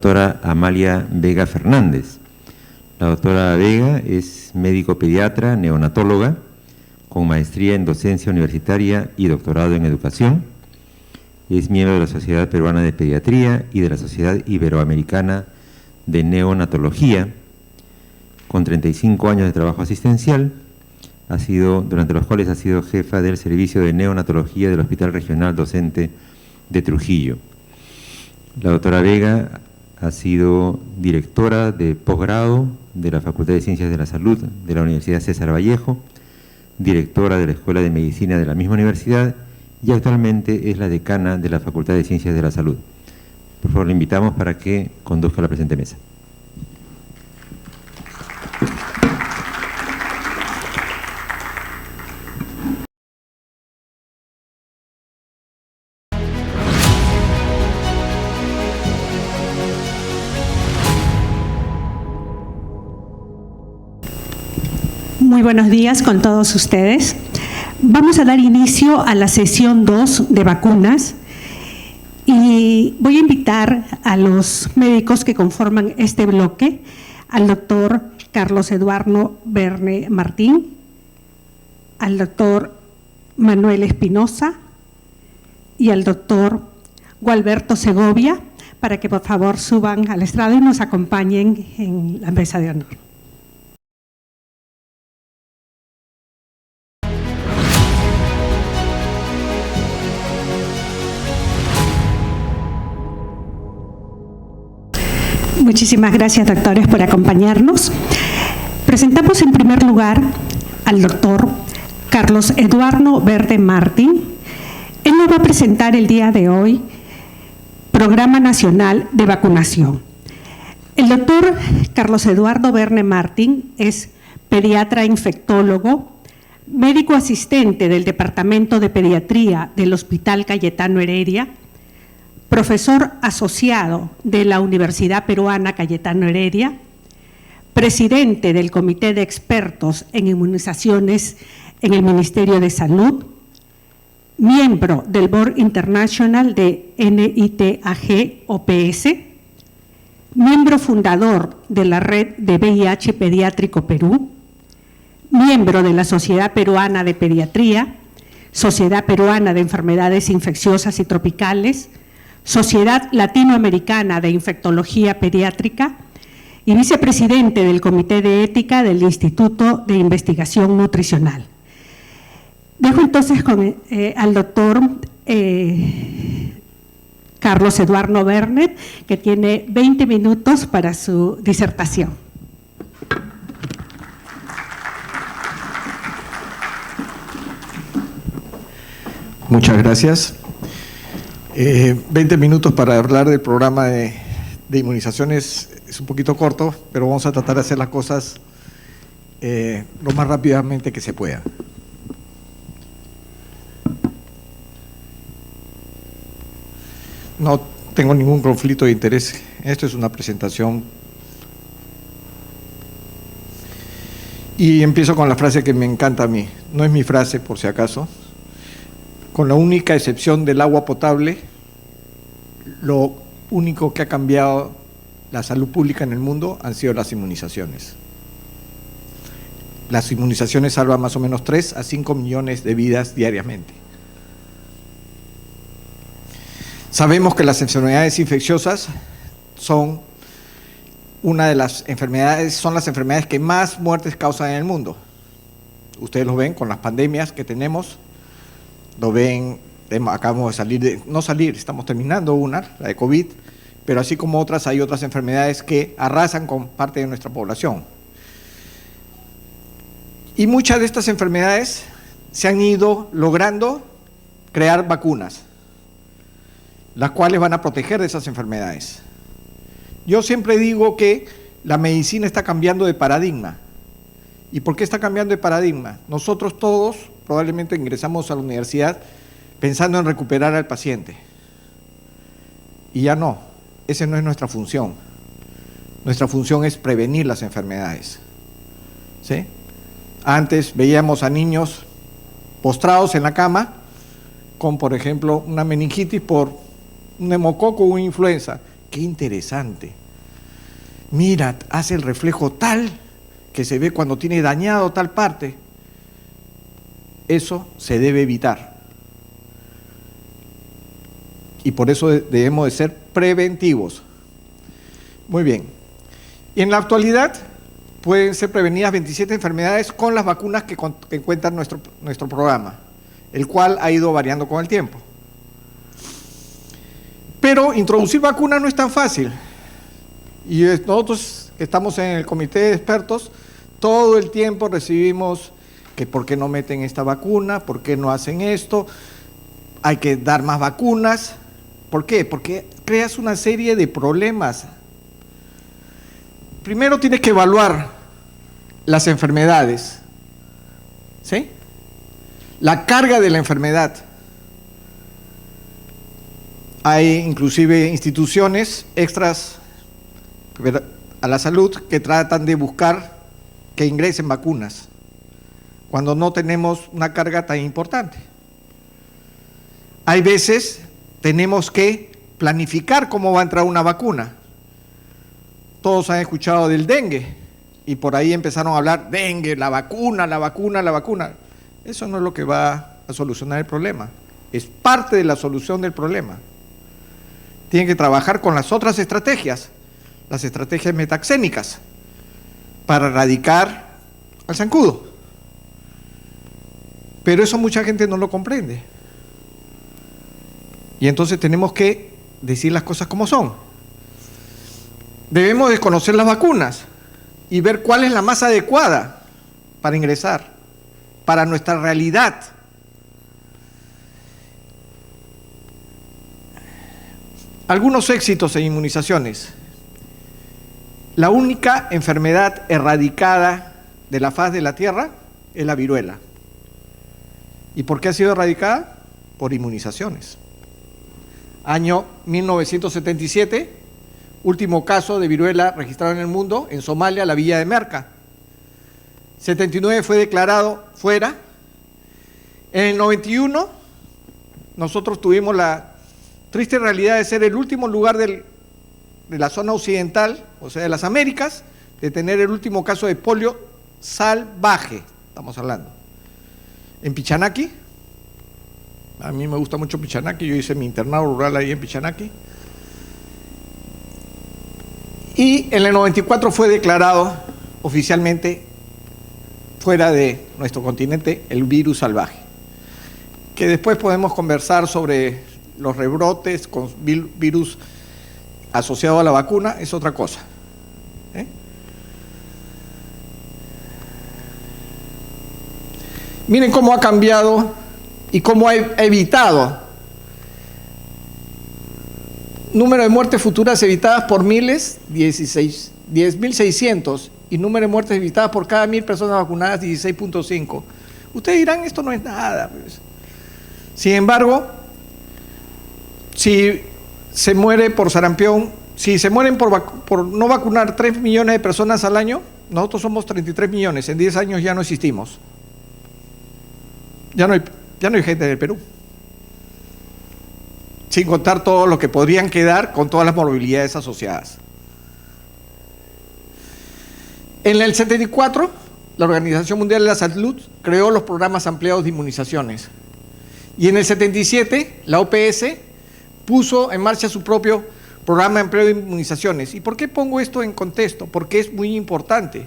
doctora Amalia Vega Fernández. La doctora Vega es médico pediatra, neonatóloga, con maestría en docencia universitaria y doctorado en educación. Es miembro de la Sociedad Peruana de Pediatría y de la Sociedad Iberoamericana de Neonatología, con 35 años de trabajo asistencial, durante los cuales ha sido jefa del Servicio de Neonatología del Hospital Regional Docente de Trujillo. La doctora Vega ha sido directora de posgrado de la Facultad de Ciencias de la Salud de la Universidad César Vallejo, directora de la Escuela de Medicina de la misma universidad y actualmente es la decana de la Facultad de Ciencias de la Salud. Por favor, le invitamos para que conduzca la presente mesa. Muy buenos días con todos ustedes. Vamos a dar inicio a la sesión 2 de vacunas y voy a invitar a los médicos que conforman este bloque, al doctor Carlos Eduardo Verne Martín, al doctor Manuel Espinosa y al doctor Gualberto Segovia, para que por favor suban al estrado y nos acompañen en la mesa de honor. Muchísimas gracias, doctores, por acompañarnos. Presentamos en primer lugar al doctor Carlos Eduardo Verne Martín. Él nos va a presentar el día de hoy Programa Nacional de Vacunación. El doctor Carlos Eduardo Verne Martín es pediatra infectólogo, médico asistente del Departamento de Pediatría del Hospital Cayetano Heredia, profesor asociado de la Universidad Peruana Cayetano Heredia, presidente del Comité de Expertos en Inmunizaciones en el Ministerio de Salud, miembro del Board International de NITAG-OPS, miembro fundador de la Red de VIH Pediátrico Perú, miembro de la Sociedad Peruana de Pediatría, Sociedad Peruana de Enfermedades Infecciosas y Tropicales, Sociedad Latinoamericana de Infectología Pediátrica y vicepresidente del Comité de Ética del Instituto de Investigación Nutricional. Dejo entonces al doctor Carlos Eduardo Verne, que tiene 20 minutos para su disertación. Muchas gracias. 20 minutos para hablar del programa de inmunizaciones es un poquito corto, pero vamos a tratar de hacer las cosas lo más rápidamente que se pueda. No tengo ningún conflicto de interés. Esto es una presentación. Y empiezo con la frase que me encanta a mí. No es mi frase, por si acaso. Con la única excepción del agua potable, lo único que ha cambiado la salud pública en el mundo han sido las inmunizaciones. Las inmunizaciones salvan más o menos 3 a 5 millones de vidas diariamente. Sabemos que las enfermedades infecciosas son las enfermedades que más muertes causan en el mundo. Ustedes lo ven con las pandemias que tenemos. Lo ven, acabamos de estamos terminando una, la de COVID, pero así como otras, hay otras enfermedades que arrasan con parte de nuestra población. Y muchas de estas enfermedades se han ido logrando crear vacunas, las cuales van a proteger de esas enfermedades. Yo siempre digo que la medicina está cambiando de paradigma. ¿Y por qué está cambiando de paradigma? Nosotros todos probablemente ingresamos a la universidad pensando en recuperar al paciente. Y ya no, esa no es nuestra función. Nuestra función es prevenir las enfermedades. ¿Sí? Antes veíamos a niños postrados en la cama con, por ejemplo, una meningitis por un neumococo o una influenza, qué interesante. Mira, hace el reflejo tal que se ve cuando tiene dañado tal parte. Eso se debe evitar. Y por eso debemos de ser preventivos. Muy bien. Y en la actualidad pueden ser prevenidas 27 enfermedades con las vacunas que encuentra nuestro programa, el cual ha ido variando con el tiempo. Pero introducir vacunas no es tan fácil. Y nosotros que estamos en el comité de expertos, todo el tiempo recibimos que por qué no meten esta vacuna, por qué no hacen esto, hay que dar más vacunas. ¿Por qué? Porque creas una serie de problemas. Primero tienes que evaluar las enfermedades, ¿sí? La carga de la enfermedad. Hay inclusive instituciones extras a la salud que tratan de buscar que ingresen vacunas, cuando no tenemos una carga tan importante. Hay veces tenemos que planificar cómo va a entrar una vacuna. Todos han escuchado del dengue y por ahí empezaron a hablar, dengue, la vacuna, la vacuna, la vacuna. Eso no es lo que va a solucionar el problema, es parte de la solución del problema. Tienen que trabajar con las otras estrategias, las estrategias metaxénicas, para erradicar al zancudo. Pero eso mucha gente no lo comprende. Y entonces tenemos que decir las cosas como son. Debemos desconocer las vacunas y ver cuál es la más adecuada para ingresar, para nuestra realidad. Algunos éxitos en inmunizaciones. La única enfermedad erradicada de la faz de la Tierra es la viruela. ¿Y por qué ha sido erradicada? Por inmunizaciones. Año 1977, último caso de viruela registrado en el mundo, en Somalia, la villa de Merka. 79 fue declarado fuera. En el 91, nosotros tuvimos la triste realidad de ser el último lugar de la zona occidental, o sea, de las Américas, de tener el último caso de polio salvaje, estamos hablando. En Pichanaki, a mí me gusta mucho Pichanaki, yo hice mi internado rural ahí en Pichanaki. Y en el 94 fue declarado oficialmente fuera de nuestro continente el virus salvaje. Que después podemos conversar sobre los rebrotes con virus asociados a la vacuna, es otra cosa. Miren cómo ha cambiado y cómo ha evitado. Número de muertes futuras evitadas por miles, 10.600, y número de muertes evitadas por cada 1.000 personas vacunadas, 16.5. Ustedes dirán, esto no es nada. Pues. Sin embargo, si se muere por sarampión, si se mueren por no vacunar 3 millones de personas al año, nosotros somos 33 millones, en 10 años ya no existimos. Ya no hay gente en el Perú. Sin contar todo lo que podrían quedar con todas las morbilidades asociadas. En el 74, la Organización Mundial de la Salud creó los programas ampliados de inmunizaciones. Y en el 77, la OPS puso en marcha su propio programa ampliado de inmunizaciones. ¿Y por qué pongo esto en contexto? Porque es muy importante.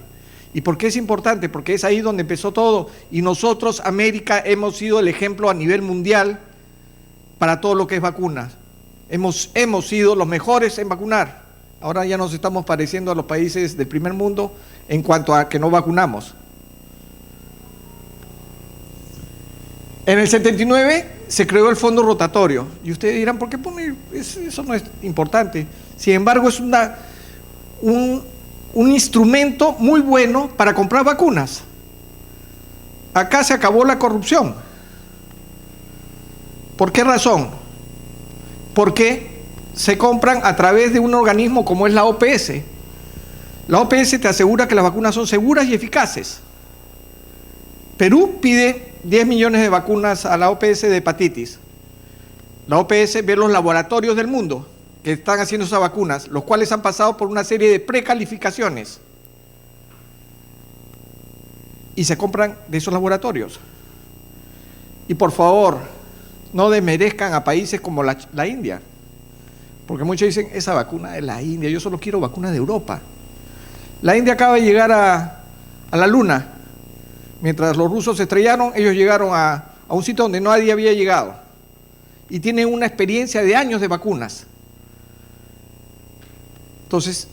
¿Y por qué es importante? Porque es ahí donde empezó todo. Y nosotros, América, hemos sido el ejemplo a nivel mundial para todo lo que es vacunas. Hemos sido los mejores en vacunar. Ahora ya nos estamos pareciendo a los países del primer mundo en cuanto a que no vacunamos. En el 79 se creó el fondo rotatorio. Y ustedes dirán, ¿por qué pone eso? No es importante. Sin embargo, es un instrumento muy bueno para comprar vacunas. Acá se acabó la corrupción. ¿Por qué razón? Porque se compran a través de un organismo como es la OPS. La OPS te asegura que las vacunas son seguras y eficaces. Perú pide 10 millones de vacunas a la OPS de hepatitis. La OPS ve los laboratorios del mundo que están haciendo esas vacunas, los cuales han pasado por una serie de precalificaciones y se compran de esos laboratorios. Y por favor, no desmerezcan a países como la India, porque muchos dicen, esa vacuna es la India, yo solo quiero vacunas de Europa. La India acaba de llegar a la Luna. Mientras los rusos se estrellaron, ellos llegaron a un sitio donde nadie había llegado. Y tienen una experiencia de años de vacunas. Entonces,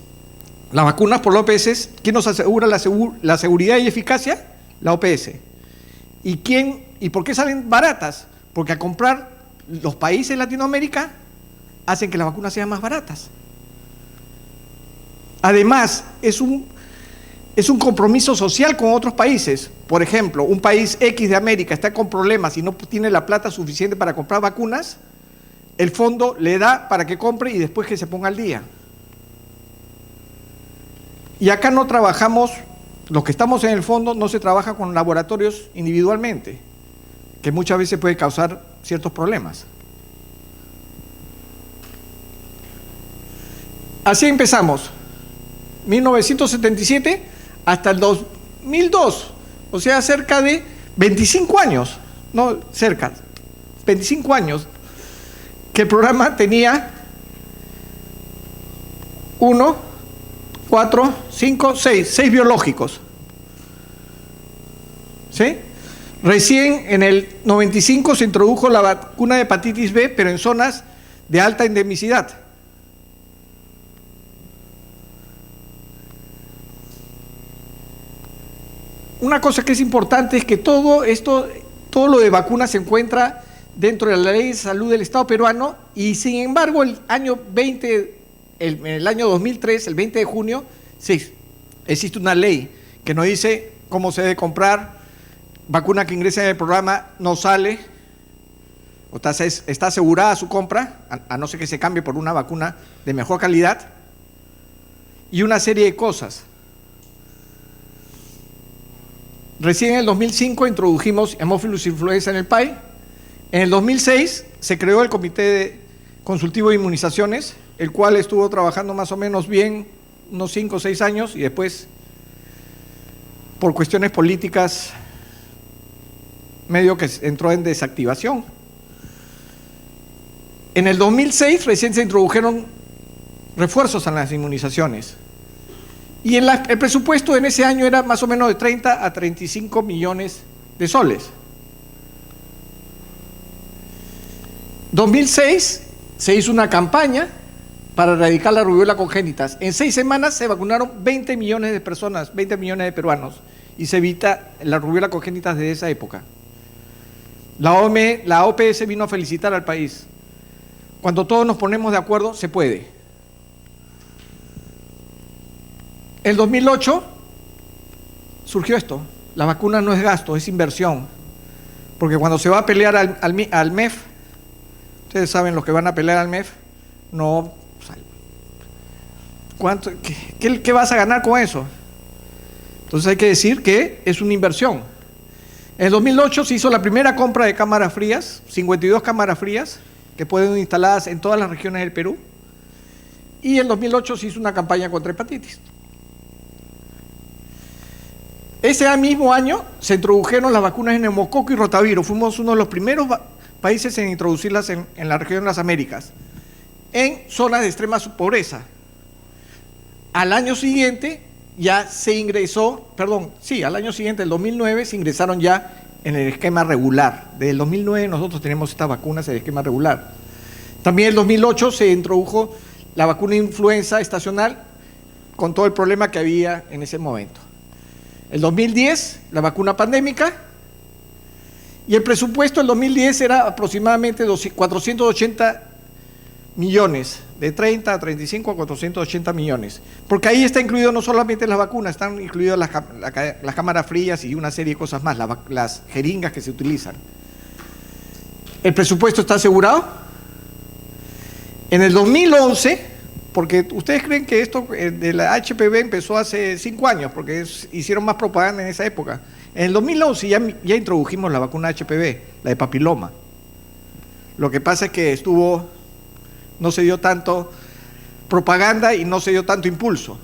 las vacunas por la OPS, ¿quién nos asegura la seguridad y eficacia? La OPS. ¿Y por qué salen baratas? Porque al comprar los países de Latinoamérica, hacen que las vacunas sean más baratas. Además, es un compromiso social con otros países. Por ejemplo, un país X de América está con problemas y no tiene la plata suficiente para comprar vacunas, el fondo le da para que compre y después que se ponga al día. Y acá no trabajamos, los que estamos en el fondo, no se trabaja con laboratorios individualmente, que muchas veces puede causar ciertos problemas. Así empezamos, 1977 hasta el 2002, o sea, cerca de 25 años, no cerca, 25 años, que el programa tenía 1, 4, 5, 6 biológicos. ¿Sí? Recién en el 95 se introdujo la vacuna de hepatitis B, pero en zonas de alta endemicidad. Una cosa que es importante es que todo lo de vacunas se encuentra dentro de la Ley de Salud del Estado peruano y sin embargo el año 2003, el 20 de junio, sí, existe una ley que nos dice cómo se debe comprar, vacuna que ingresa en el programa no sale, o está asegurada su compra, a no ser que se cambie por una vacuna de mejor calidad, y una serie de cosas. Recién en el 2005 introdujimos Haemophilus influenza en el país. En el 2006 se creó el Comité Consultivo de Inmunizaciones, el cual estuvo trabajando más o menos bien unos 5 o 6 años y después, por cuestiones políticas, medio que entró en desactivación. En el 2006 recién se introdujeron refuerzos a las inmunizaciones. Y el presupuesto en ese año era más o menos de 30 a 35 millones de soles. 2006 se hizo una campaña para erradicar la rubiola congénita. En 6 semanas se vacunaron 20 millones de personas, 20 millones de peruanos, y se evita la rubiola congénita desde esa época. La OPS vino a felicitar al país. Cuando todos nos ponemos de acuerdo, se puede. En el 2008 surgió esto, la vacuna no es gasto, es inversión, porque cuando se va a pelear al MEF, ustedes saben los que van a pelear al MEF, no, ¿qué vas a ganar con eso? Entonces hay que decir que es una inversión. En el 2008 se hizo la primera compra de cámaras frías, 52 cámaras frías, que pueden ser instaladas en todas las regiones del Perú, y en el 2008 se hizo una campaña contra hepatitis. Ese mismo año se introdujeron las vacunas de neumococo y rotavirus. Fuimos uno de los primeros países en introducirlas en la región de las Américas, en zonas de extrema pobreza. Al año siguiente ya se ingresó, al año siguiente, el 2009, se ingresaron ya en el esquema regular. Desde el 2009 nosotros tenemos estas vacunas en el esquema regular. También en el 2008 se introdujo la vacuna de influenza estacional con todo el problema que había en ese momento. El 2010, la vacuna pandémica, y el presupuesto del 2010 era aproximadamente 480 millones, de 30 a 35 a 480 millones, porque ahí está incluido no solamente las vacunas, están incluidas las cámaras frías y una serie de cosas más, las jeringas que se utilizan. ¿El presupuesto está asegurado? En el 2011... porque ustedes creen que esto de la HPV empezó hace 5 años, porque hicieron más propaganda en esa época. En el 2011 ya introdujimos la vacuna HPV, la de papiloma. Lo que pasa es que estuvo no se dio tanto propaganda y no se dio tanto impulso.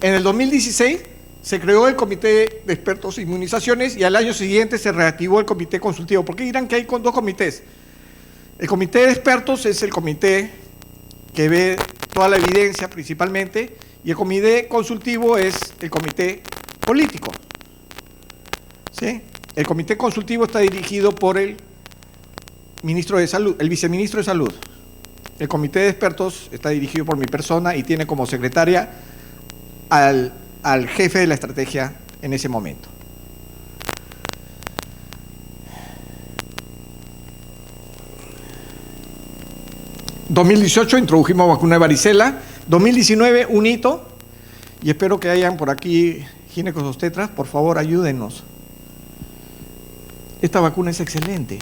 En el 2016 se creó el Comité de Expertos en Inmunizaciones y al año siguiente se reactivó el Comité Consultivo. ¿Por qué dirán que hay dos comités? El Comité de Expertos es el comité que ve toda la evidencia principalmente, y el Comité Consultivo es el comité político. ¿Sí? El Comité Consultivo está dirigido por el ministro de Salud, el viceministro de Salud. El Comité de Expertos está dirigido por mi persona y tiene como secretaria al jefe de la estrategia en ese momento. En 2018 introdujimos vacuna de varicela. 2019 un hito, y espero que hayan por aquí ginecos obstetras, por favor ayúdennos. Esta vacuna es excelente.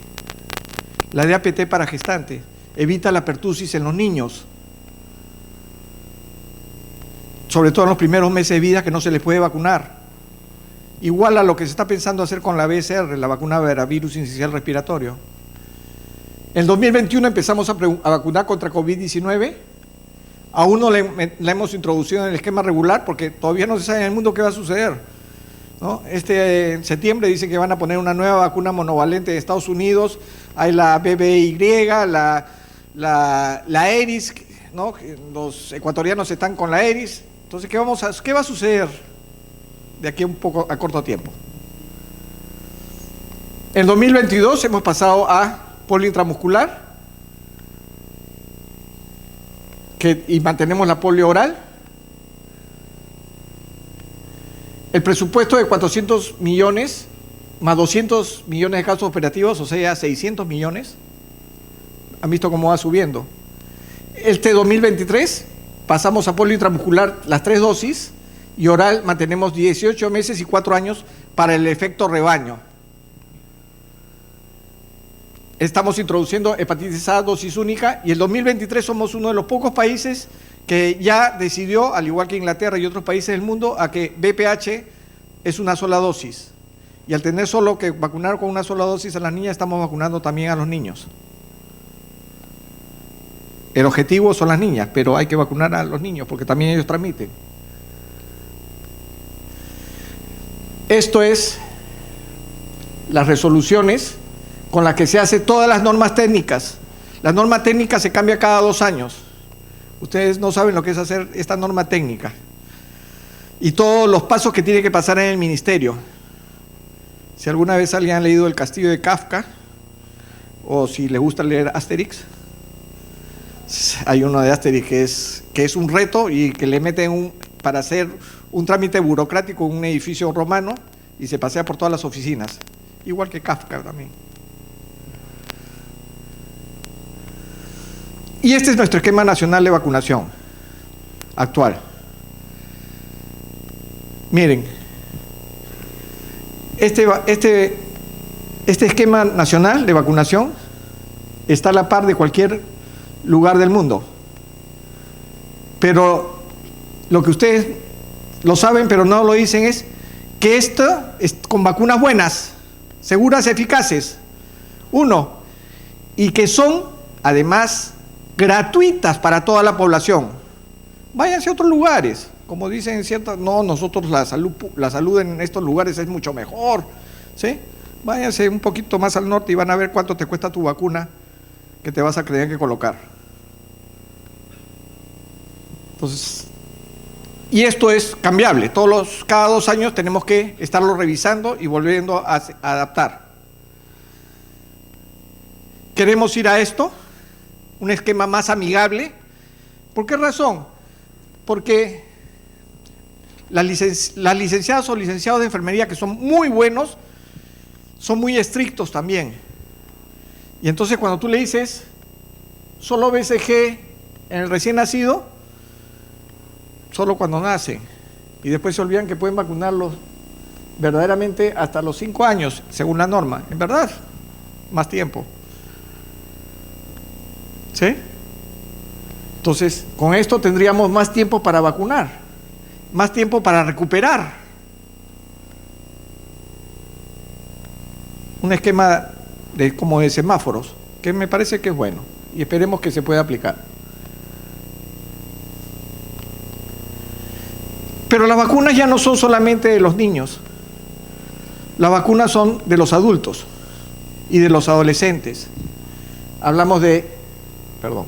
La de APT para gestantes evita la pertusis en los niños, sobre todo en los primeros meses de vida que no se les puede vacunar. Igual a lo que se está pensando hacer con la BCR, la vacuna para virus sincicial respiratorio. En 2021 empezamos a vacunar contra COVID-19. Aún no la hemos introducido en el esquema regular porque todavía no se sabe en el mundo qué va a suceder, ¿no? En septiembre dicen que van a poner una nueva vacuna monovalente de Estados Unidos. Hay la BBY, la ERIS, ¿no? Los ecuatorianos están con la ERIS. Entonces, ¿qué va a suceder de aquí a corto tiempo? En 2022 hemos pasado a polio intramuscular y mantenemos la polio oral. El presupuesto de 400 millones más 200 millones de casos operativos, o sea, 600 millones. ¿Han visto cómo va subiendo? Este 2023 pasamos a polio intramuscular las 3 dosis y oral mantenemos 18 meses y 4 años para el efecto rebaño. Estamos introduciendo hepatitis A dosis única y el 2023 somos uno de los pocos países que ya decidió, al igual que Inglaterra y otros países del mundo, a que BPH es una sola dosis. Y al tener solo que vacunar con una sola dosis a las niñas, estamos vacunando también a los niños. El objetivo son las niñas, pero hay que vacunar a los niños porque también ellos transmiten. Esto es las resoluciones con las que se hacen todas las normas técnicas. La norma técnica se cambia cada 2 años. Ustedes no saben lo que es hacer esta norma técnica. Y todos los pasos que tiene que pasar en el ministerio. Si alguna vez alguien ha leído El Castillo de Kafka, o si le gusta leer Asterix, hay uno de Asterix que es un reto y que le meten para hacer un trámite burocrático en un edificio romano y se pasea por todas las oficinas, igual que Kafka también. Y este es nuestro esquema nacional de vacunación actual. Miren, este esquema nacional de vacunación está a la par de cualquier lugar del mundo. Pero lo que ustedes lo saben, pero no lo dicen, es que esto es con vacunas buenas, seguras, eficaces. 1, y que son, además, gratuitas para toda la población. Váyanse a otros lugares, como dicen ciertas, no, nosotros la salud en estos lugares es mucho mejor, ¿sí? Váyanse un poquito más al norte y van a ver cuánto te cuesta tu vacuna que te vas a tener que colocar. Entonces, y esto es cambiable, cada 2 años tenemos que estarlo revisando y volviendo a adaptar. ¿Queremos ir a esto? Un esquema más amigable. ¿Por qué razón? Porque las licenciadas o licenciados de enfermería, que son muy buenos, son muy estrictos también. Y entonces cuando tú le dices solo BCG en el recién nacido, solo cuando nace, y después se olvidan que pueden vacunarlos verdaderamente hasta los 5 años, según la norma. En verdad, más tiempo. ¿Sí? Entonces, con esto tendríamos más tiempo para vacunar, más tiempo para recuperar. Un esquema como de semáforos, que me parece que es bueno. y esperemos que se pueda aplicar. Pero las vacunas ya no son solamente de los niños. Las vacunas son de los adultos y de los adolescentes. Hablamos de... Perdón.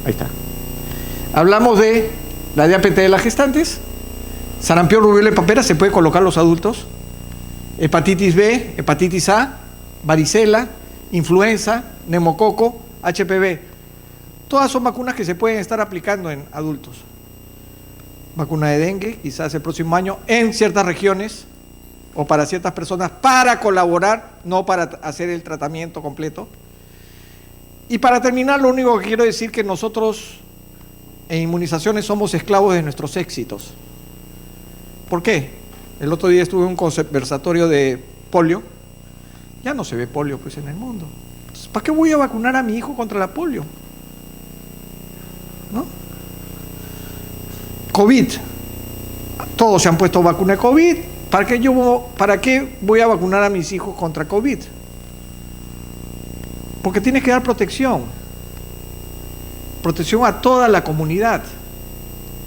Ahí está. Hablamos de la diabetes de las gestantes, sarampión, rubiola y papera, se puede colocar los adultos, hepatitis B, hepatitis A, varicela, influenza, neumococo, HPV. Todas son vacunas que se pueden estar aplicando en adultos. Vacuna de dengue, quizás el próximo año, en ciertas regiones o para ciertas personas, para colaborar, no para hacer el tratamiento completo. Y para terminar, lo único que quiero decir es que nosotros en inmunizaciones somos esclavos de nuestros éxitos. ¿Por qué? El otro día estuve en un conversatorio de polio. Ya no se ve polio pues en el mundo. Entonces, ¿para qué voy a vacunar a mi hijo contra la polio? ¿No? COVID. Todos se han puesto vacuna de COVID. ¿Para qué voy a vacunar a mis hijos contra COVID? Porque tienes que dar protección. Protección a toda la comunidad.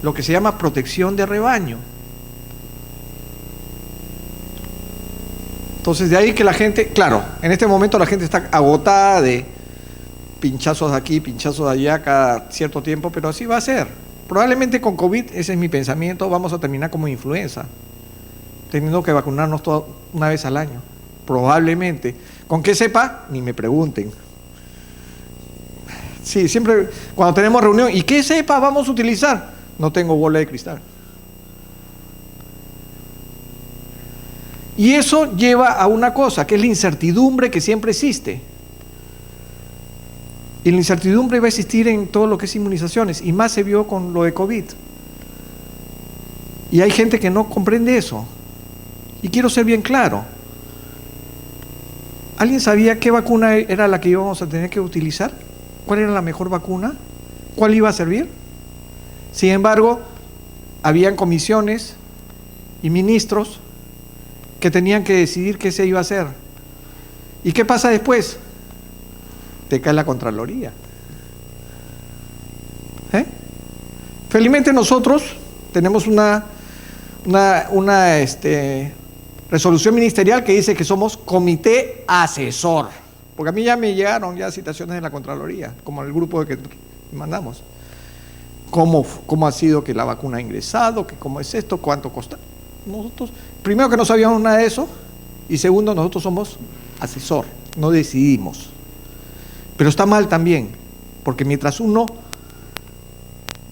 Lo que se llama protección de rebaño. Entonces, de ahí que la gente, claro, en este momento la gente está agotada de pinchazos de aquí, pinchazos de allá cada cierto tiempo, pero así va a ser. Probablemente con COVID, ese es mi pensamiento, vamos a terminar como influenza, teniendo que vacunarnos una vez al año. Probablemente. ¿Con qué cepa? Ni me pregunten. Sí, siempre cuando tenemos reunión, ¿y qué cepa vamos a utilizar? No tengo bola de cristal. Y eso lleva a una cosa, que es la incertidumbre que siempre existe. Y la incertidumbre va a existir en todo lo que es inmunizaciones, y más se vio con lo de COVID. Y hay gente que no comprende eso. Y quiero ser bien claro. ¿Alguien sabía qué vacuna era la que íbamos a tener que utilizar? ¿Cuál era la mejor vacuna? ¿Cuál iba a servir? Sin embargo, habían comisiones y ministros que tenían que decidir qué se iba a hacer. ¿Y qué pasa después? Te cae la Contraloría. Felizmente nosotros tenemos una resolución ministerial que dice que somos comité asesor, porque a mí ya me llegaron citaciones de la Contraloría, como el grupo que mandamos. ¿Cómo ha sido que la vacuna ha ingresado? ¿Cómo es esto? ¿Cuánto cuesta? Nosotros, primero que no sabíamos nada de eso, y segundo, nosotros somos asesor, no decidimos. Pero está mal también, porque mientras uno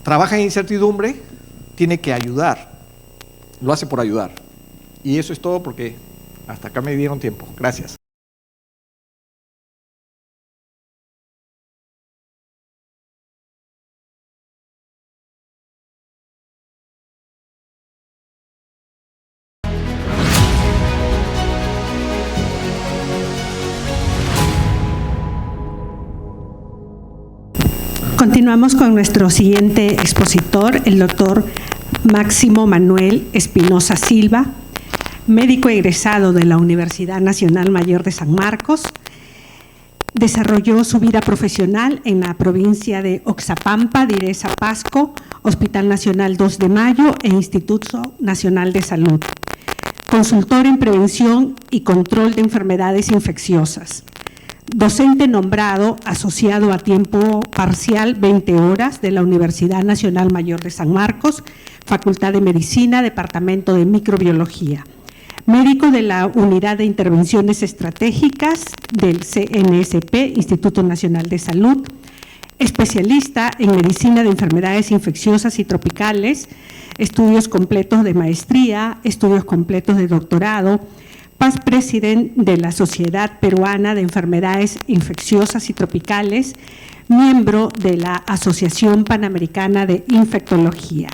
trabaja en incertidumbre, tiene que ayudar, lo hace por ayudar. Y eso es todo, porque hasta acá me dieron tiempo. Gracias. Continuamos con nuestro siguiente expositor, el doctor Máximo Manuel Espinosa Silva, médico egresado de la Universidad Nacional Mayor de San Marcos. Desarrolló su vida profesional en la provincia de Oxapampa, Direza, Pasco, Hospital Nacional 2 de Mayo e Instituto Nacional de Salud. Consultor en prevención y control de enfermedades infecciosas. Docente nombrado asociado a tiempo parcial 20 horas de la Universidad Nacional Mayor de San Marcos, Facultad de Medicina, Departamento de Microbiología. Médico de la Unidad de Intervenciones Estratégicas del CNSP, Instituto Nacional de Salud. Especialista en Medicina de Enfermedades Infecciosas y Tropicales, estudios completos de maestría, estudios completos de doctorado, past president de la Sociedad Peruana de Enfermedades Infecciosas y Tropicales, miembro de la Asociación Panamericana de Infectología.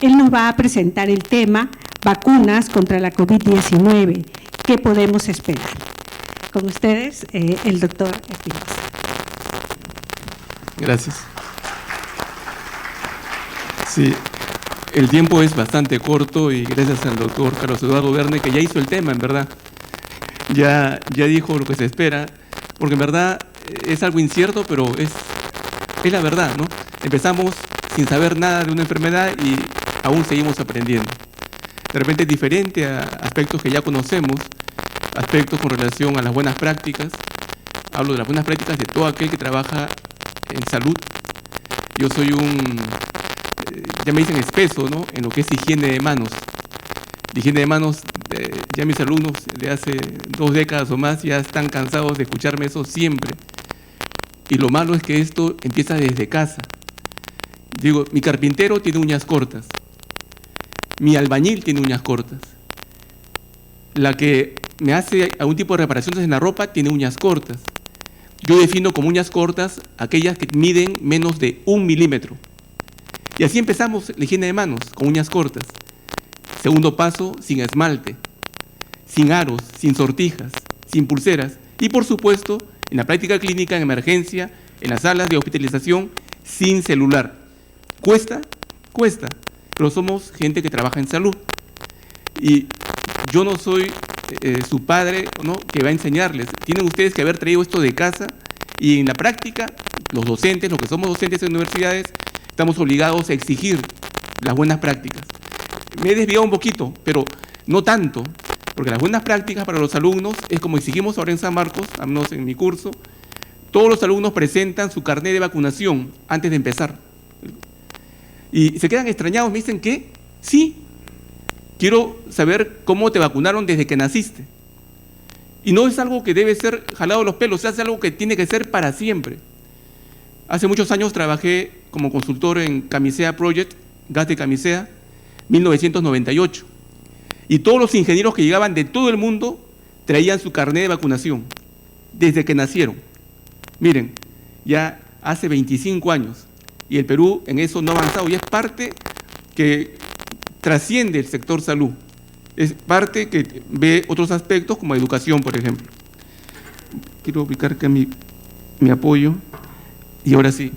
Él nos va a presentar el tema vacunas contra la COVID-19. ¿Qué podemos esperar? Con ustedes, el doctor Espinosa. Gracias. Sí. El tiempo es bastante corto y gracias al doctor Carlos Eduardo Verne, que ya hizo el tema, en verdad. ya dijo lo que se espera, porque en verdad es algo incierto, pero es la verdad, ¿no? Empezamos sin saber nada de una enfermedad y aún seguimos aprendiendo. De repente es diferente a aspectos que ya conocemos, aspectos con relación a las buenas prácticas. Hablo de las buenas prácticas de todo aquel que trabaja en salud. Yo soy ya me dicen espeso, ¿no?, en lo que es higiene de manos. La higiene de manos, ya mis alumnos de hace 2 décadas o más ya están cansados de escucharme eso siempre. Y lo malo es que esto empieza desde casa. Digo, mi carpintero tiene uñas cortas, mi albañil tiene uñas cortas, la que me hace algún tipo de reparaciones en la ropa tiene uñas cortas. Yo defino como uñas cortas aquellas que miden menos de 1 milímetro. Y así empezamos la higiene de manos, con uñas cortas. Segundo paso, sin esmalte, sin aros, sin sortijas, sin pulseras. Y por supuesto, en la práctica clínica, en emergencia, en las salas de hospitalización, sin celular. ¿Cuesta? Cuesta. Pero somos gente que trabaja en salud. Y yo no soy su padre, ¿no?, que va a enseñarles. Tienen ustedes que haber traído esto de casa y en la práctica, los docentes, los que somos docentes en universidades, estamos obligados a exigir las buenas prácticas. Me he desviado un poquito, pero no tanto, porque las buenas prácticas para los alumnos es como exigimos ahora en San Marcos, al menos en mi curso, todos los alumnos presentan su carnet de vacunación antes de empezar. Y se quedan extrañados, me dicen que sí, quiero saber cómo te vacunaron desde que naciste. Y no es algo que debe ser jalado de los pelos, es algo que tiene que ser para siempre. Hace muchos años trabajé como consultor en Camisea Project, gas de Camisea, 1998. Y todos los ingenieros que llegaban de todo el mundo traían su carnet de vacunación, desde que nacieron. Miren, ya hace 25 años, y el Perú en eso no ha avanzado, y es parte que trasciende el sector salud. Es parte que ve otros aspectos como educación, por ejemplo. Quiero ubicar acá mi apoyo. Y ahora sí,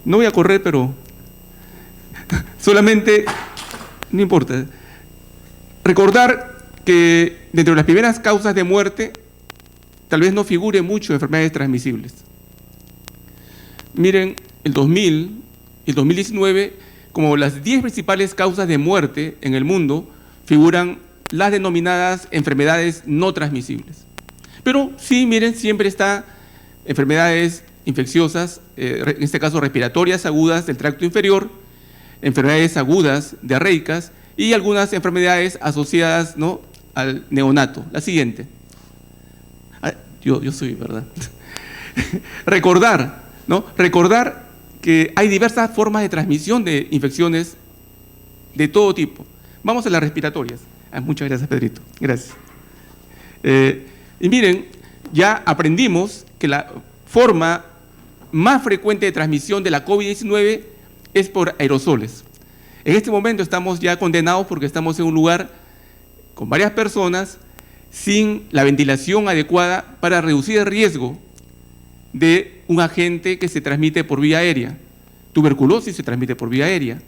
no voy a correr, pero solamente, no importa, recordar que dentro de las primeras causas de muerte, tal vez no figure mucho enfermedades transmisibles. Miren, el 2000 y el 2019, como las 10 principales causas de muerte en el mundo, figuran las denominadas enfermedades no transmisibles. Pero sí, miren, siempre está enfermedades infecciosas, en este caso respiratorias agudas del tracto inferior, enfermedades agudas diarreicas y algunas enfermedades asociadas, ¿no?, al neonato. La siguiente. Yo soy, ¿verdad? Recordar, ¿no? Recordar que hay diversas formas de transmisión de infecciones de todo tipo. Vamos a las respiratorias. Muchas gracias, Pedrito. Gracias. Y miren, ya aprendimos que la forma más frecuente de transmisión de la COVID-19 es por aerosoles. En este momento estamos ya condenados porque estamos en un lugar con varias personas sin la ventilación adecuada para reducir el riesgo de un agente que se transmite por vía aérea. Tuberculosis se transmite por vía aérea,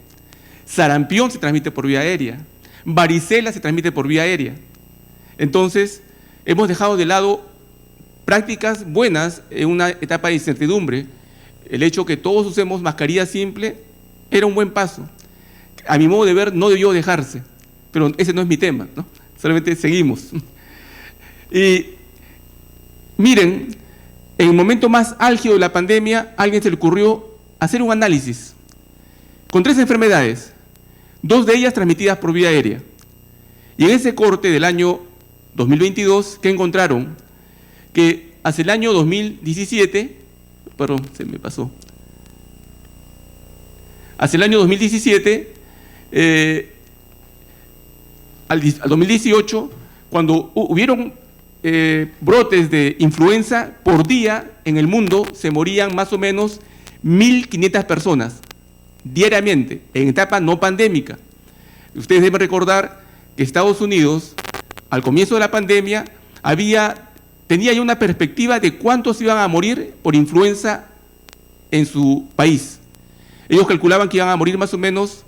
sarampión se transmite por vía aérea, varicela se transmite por vía aérea. Entonces, hemos dejado de lado prácticas buenas en una etapa de incertidumbre. El hecho que todos usemos mascarilla simple era un buen paso. A mi modo de ver, no debió dejarse, pero ese no es mi tema, ¿no? Solamente seguimos. Y miren, en el momento más álgido de la pandemia, a alguien se le ocurrió hacer un análisis con 3 enfermedades, 2 de ellas transmitidas por vía aérea. Y en ese corte del año 2022, ¿qué encontraron? Que hacia el año 2017, perdón, se me pasó, hacia el año 2017, al 2018, cuando hubieron brotes de influenza por día en el mundo, se morían más o menos 1.500 personas diariamente, en etapa no pandémica. Ustedes deben recordar que Estados Unidos, al comienzo de la pandemia, tenía ya una perspectiva de cuántos iban a morir por influenza en su país. Ellos calculaban que iban a morir más o menos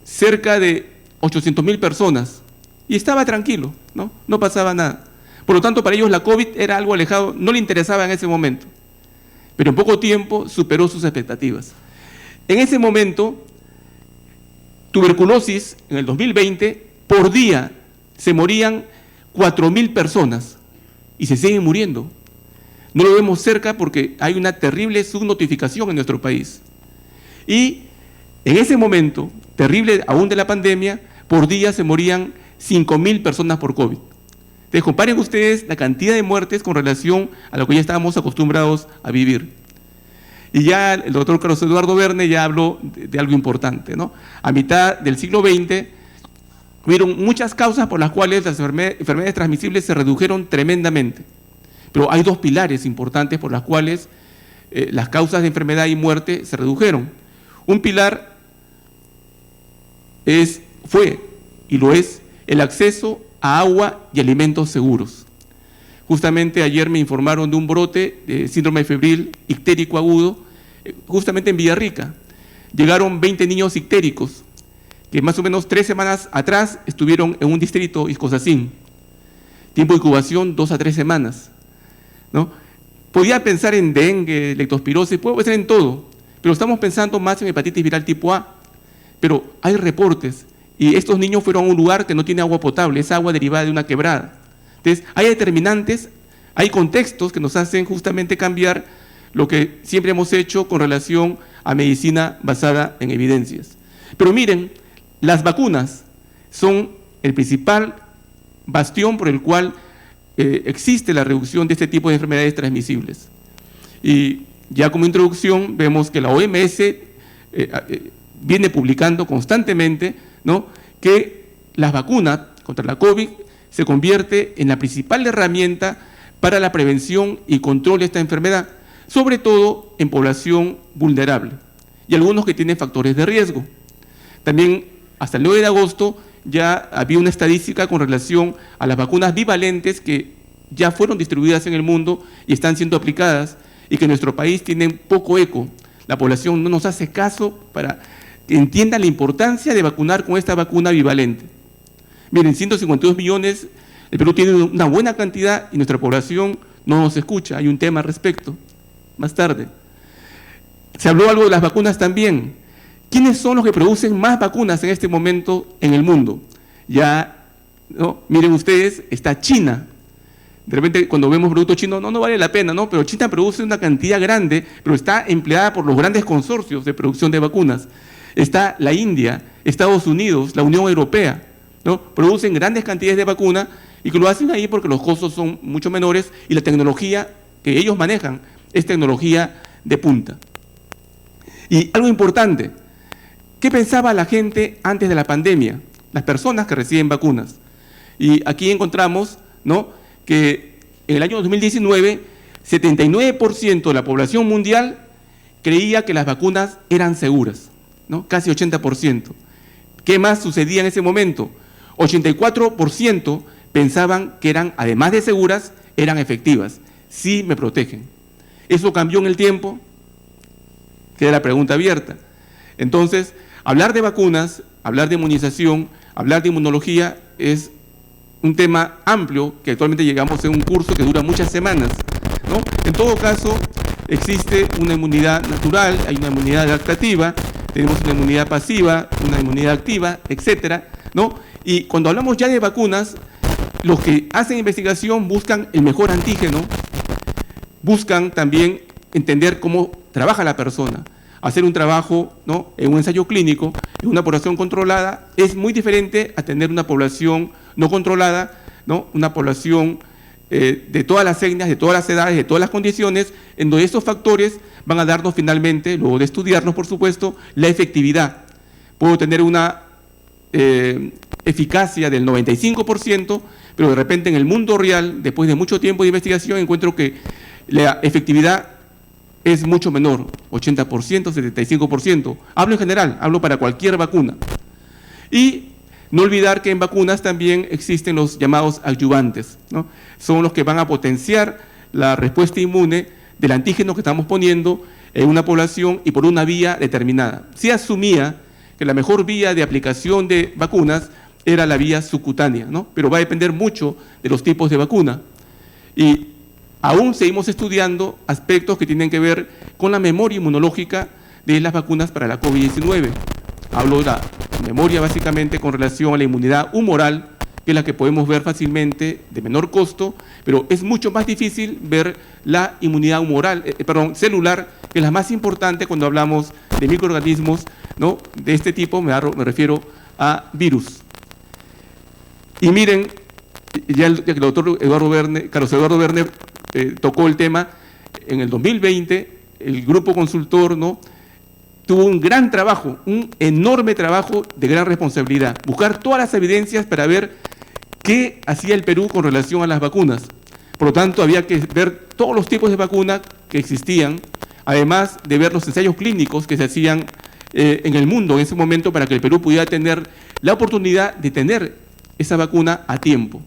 cerca de 800.000 personas y estaba tranquilo, ¿no? No pasaba nada. Por lo tanto, para ellos la COVID era algo alejado, no le interesaba en ese momento. Pero en poco tiempo superó sus expectativas. En ese momento, tuberculosis, en el 2020, por día se morían 4.000 personas y se siguen muriendo. No lo vemos cerca porque hay una terrible subnotificación en nuestro país. Y en ese momento, terrible aún de la pandemia, por día se morían 5.000 personas por COVID. Entonces, comparen ustedes la cantidad de muertes con relación a lo que ya estábamos acostumbrados a vivir. Y ya el doctor Carlos Eduardo Verne ya habló de algo importante, ¿no? A mitad del siglo XX hubieron muchas causas por las cuales las enfermedades transmisibles se redujeron tremendamente. Pero hay dos pilares importantes por las cuales las causas de enfermedad y muerte se redujeron. Un pilar fue y lo es el acceso a agua y alimentos seguros. Justamente ayer me informaron de un brote de síndrome febril ictérico agudo, justamente en Villarrica. Llegaron 20 niños ictéricos, que más o menos 3 semanas atrás estuvieron en un distrito Iscosacín. Tiempo de incubación 2 a 3 semanas, ¿no? Podía pensar en dengue, leptospirosis, puede pensar en todo, pero estamos pensando más en hepatitis viral tipo A. Pero hay reportes, y estos niños fueron a un lugar que no tiene agua potable, es agua derivada de una quebrada. Entonces, hay determinantes, hay contextos que nos hacen justamente cambiar lo que siempre hemos hecho con relación a medicina basada en evidencias. Pero miren, las vacunas son el principal bastión por el cual existe la reducción de este tipo de enfermedades transmisibles. Y ya como introducción vemos que la OMS viene publicando constantemente, ¿no?, que las vacunas contra la COVID se convierte en la principal herramienta para la prevención y control de esta enfermedad, sobre todo en población vulnerable y algunos que tienen factores de riesgo. También hasta el 9 de agosto ya había una estadística con relación a las vacunas bivalentes que ya fueron distribuidas en el mundo y están siendo aplicadas y que en nuestro país tienen poco eco. La población no nos hace caso para que entiendan la importancia de vacunar con esta vacuna bivalente. Miren, 152 millones, el Perú tiene una buena cantidad y nuestra población no nos escucha. Hay un tema al respecto, más tarde. Se habló algo de las vacunas también. ¿Quiénes son los que producen más vacunas en este momento en el mundo? Ya, ¿no? Miren ustedes, está China. De repente, cuando vemos productos chinos, no vale la pena, ¿no? Pero China produce una cantidad grande, pero está empleada por los grandes consorcios de producción de vacunas. Está la India, Estados Unidos, la Unión Europea, ¿no? Producen grandes cantidades de vacuna y que lo hacen ahí porque los costos son mucho menores y la tecnología que ellos manejan es tecnología de punta. Y algo importante, ¿qué pensaba la gente antes de la pandemia? Las personas que reciben vacunas. Y aquí encontramos, ¿no?, que en el año 2019, 79% de la población mundial creía que las vacunas eran seguras, ¿no? Casi 80%. ¿Qué más sucedía en ese momento? 84% pensaban que eran, además de seguras, eran efectivas. Sí me protegen. ¿Eso cambió en el tiempo? Queda la pregunta abierta. Entonces, hablar de vacunas, hablar de inmunización, hablar de inmunología es un tema amplio que actualmente llegamos a un curso que dura muchas semanas, ¿no? En todo caso, existe una inmunidad natural, hay una inmunidad adaptativa, tenemos una inmunidad pasiva, una inmunidad activa, etcétera, ¿no? Y cuando hablamos ya de vacunas, los que hacen investigación buscan el mejor antígeno, buscan también entender cómo trabaja la persona. Hacer un trabajo, ¿no?, en un ensayo clínico, en una población controlada, es muy diferente a tener una población no controlada, ¿no?, una población de todas las etnias, de todas las edades, de todas las condiciones, en donde estos factores van a darnos finalmente, luego de estudiarlos, por supuesto, la efectividad. Puedo tener una eficacia del 95%, pero de repente en el mundo real, después de mucho tiempo de investigación, encuentro que la efectividad es mucho menor, 80%, 75%. Hablo en general, hablo para cualquier vacuna. Y no olvidar que en vacunas también existen los llamados adyuvantes, ¿no? Son los que van a potenciar la respuesta inmune del antígeno que estamos poniendo en una población y por una vía determinada. Se asumía que la mejor vía de aplicación de vacunas era la vía subcutánea, ¿no? Pero va a depender mucho de los tipos de vacuna. Y aún seguimos estudiando aspectos que tienen que ver con la memoria inmunológica de las vacunas para la COVID-19. Hablo de la memoria básicamente con relación a la inmunidad humoral, que es la que podemos ver fácilmente de menor costo, pero es mucho más difícil ver la inmunidad celular, que es la más importante cuando hablamos de microorganismos, ¿no?, de este tipo, me refiero a virus. Y miren, ya el doctor Carlos Eduardo Werner tocó el tema. En el 2020, el grupo consultor, ¿no?, tuvo un gran trabajo, un enorme trabajo de gran responsabilidad, buscar todas las evidencias para ver qué hacía el Perú con relación a las vacunas. Por lo tanto, había que ver todos los tipos de vacunas que existían, además de ver los ensayos clínicos que se hacían en el mundo en ese momento para que el Perú pudiera tener la oportunidad de tener esa vacuna a tiempo.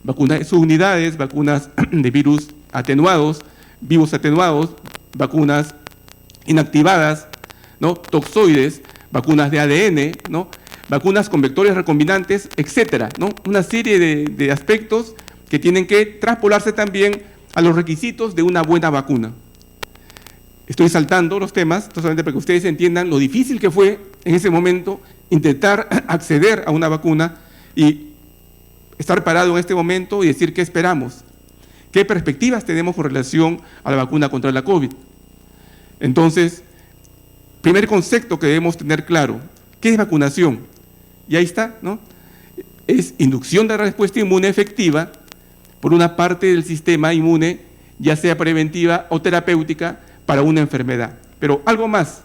Vacunas de subunidades, vacunas de virus atenuados, vivos atenuados, vacunas inactivadas, ¿no?, toxoides, vacunas de ADN, ¿no?, vacunas con vectores recombinantes, etcétera, ¿no? Una serie de aspectos que tienen que traspolarse también a los requisitos de una buena vacuna. Estoy saltando los temas, solamente para que ustedes entiendan lo difícil que fue en ese momento intentar acceder a una vacuna y estar parado en este momento y decir qué esperamos, qué perspectivas tenemos con relación a la vacuna contra la COVID. Entonces, primer concepto que debemos tener claro, ¿qué es vacunación? Y ahí está, ¿no? Es inducción de la respuesta inmune efectiva por una parte del sistema inmune, ya sea preventiva o terapéutica, para una enfermedad. Pero algo más.